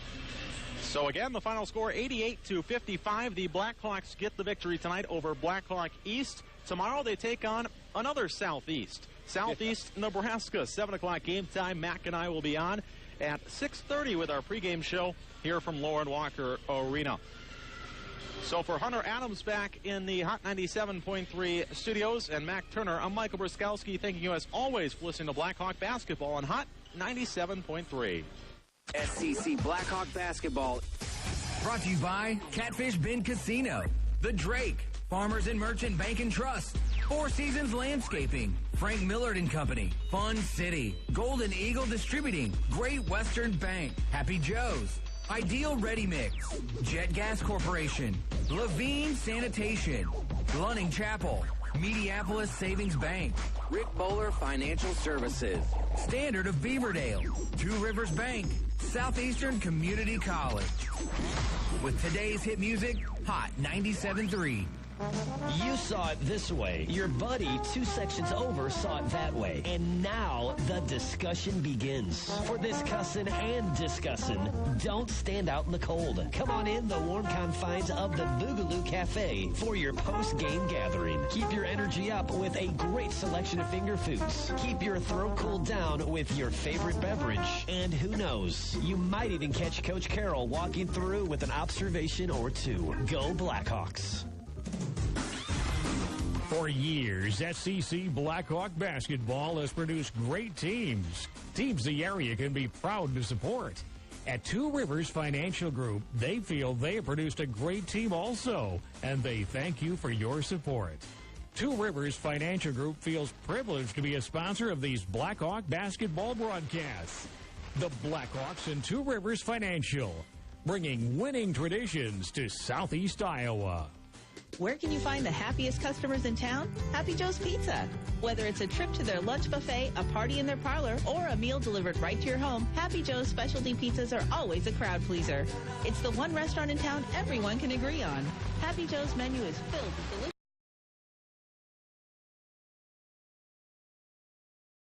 So again, the final score 88-55. The Blackhawks get the victory tonight over Blackhawk East. Tomorrow they take on another Southeast Nebraska. 7 o'clock game time. Mac and I will be on at 6:30 with our pregame show here from Lauren Walker Arena. So for Hunter Adams back in the Hot 97.3 studios and Mac Turner, I'm Michael Bruskowski, thanking you as always for listening to Blackhawk basketball on Hot 97.3. SCC Blackhawk basketball. Brought to you by Catfish Bend Casino, The Drake, Farmers and Merchant Bank and Trust, Four Seasons Landscaping, Frank Millard and Company, Fun City, Golden Eagle Distributing, Great Western Bank, Happy Joe's, Ideal Ready Mix, Jet Gas Corporation, Levine Sanitation, Lunning Chapel, Mediapolis Savings Bank, Rick Bowler Financial Services, Standard of Beaverdale, Two Rivers Bank, Southeastern Community College. With today's hit music, Hot 97.3. You saw it this way. Your buddy 2 sections over saw it that way. And now the discussion begins. For this cussin' and discussin', don't stand out in the cold. Come on in the warm confines of the Boogaloo Cafe for your post-game gathering. Keep your energy up with a great selection of finger foods. Keep your throat cooled down with your favorite beverage. And who knows, you might even catch Coach Carroll walking through with an observation or two. Go Blackhawks. For years, SCC Blackhawk basketball has produced great teams. Teams the area can be proud to support. At Two Rivers Financial Group, they feel they have produced a great team also, and they thank you for your support. Two Rivers Financial Group feels privileged to be a sponsor of these Blackhawk basketball broadcasts. The Blackhawks and Two Rivers Financial, bringing winning traditions to Southeast Iowa. Where can you find the happiest customers in town? Happy Joe's Pizza. Whether it's a trip to their lunch buffet, a party in their parlor, or a meal delivered right to your home, Happy Joe's specialty pizzas are always a crowd pleaser. It's the one restaurant in town everyone can agree on. Happy Joe's menu is filled with delicious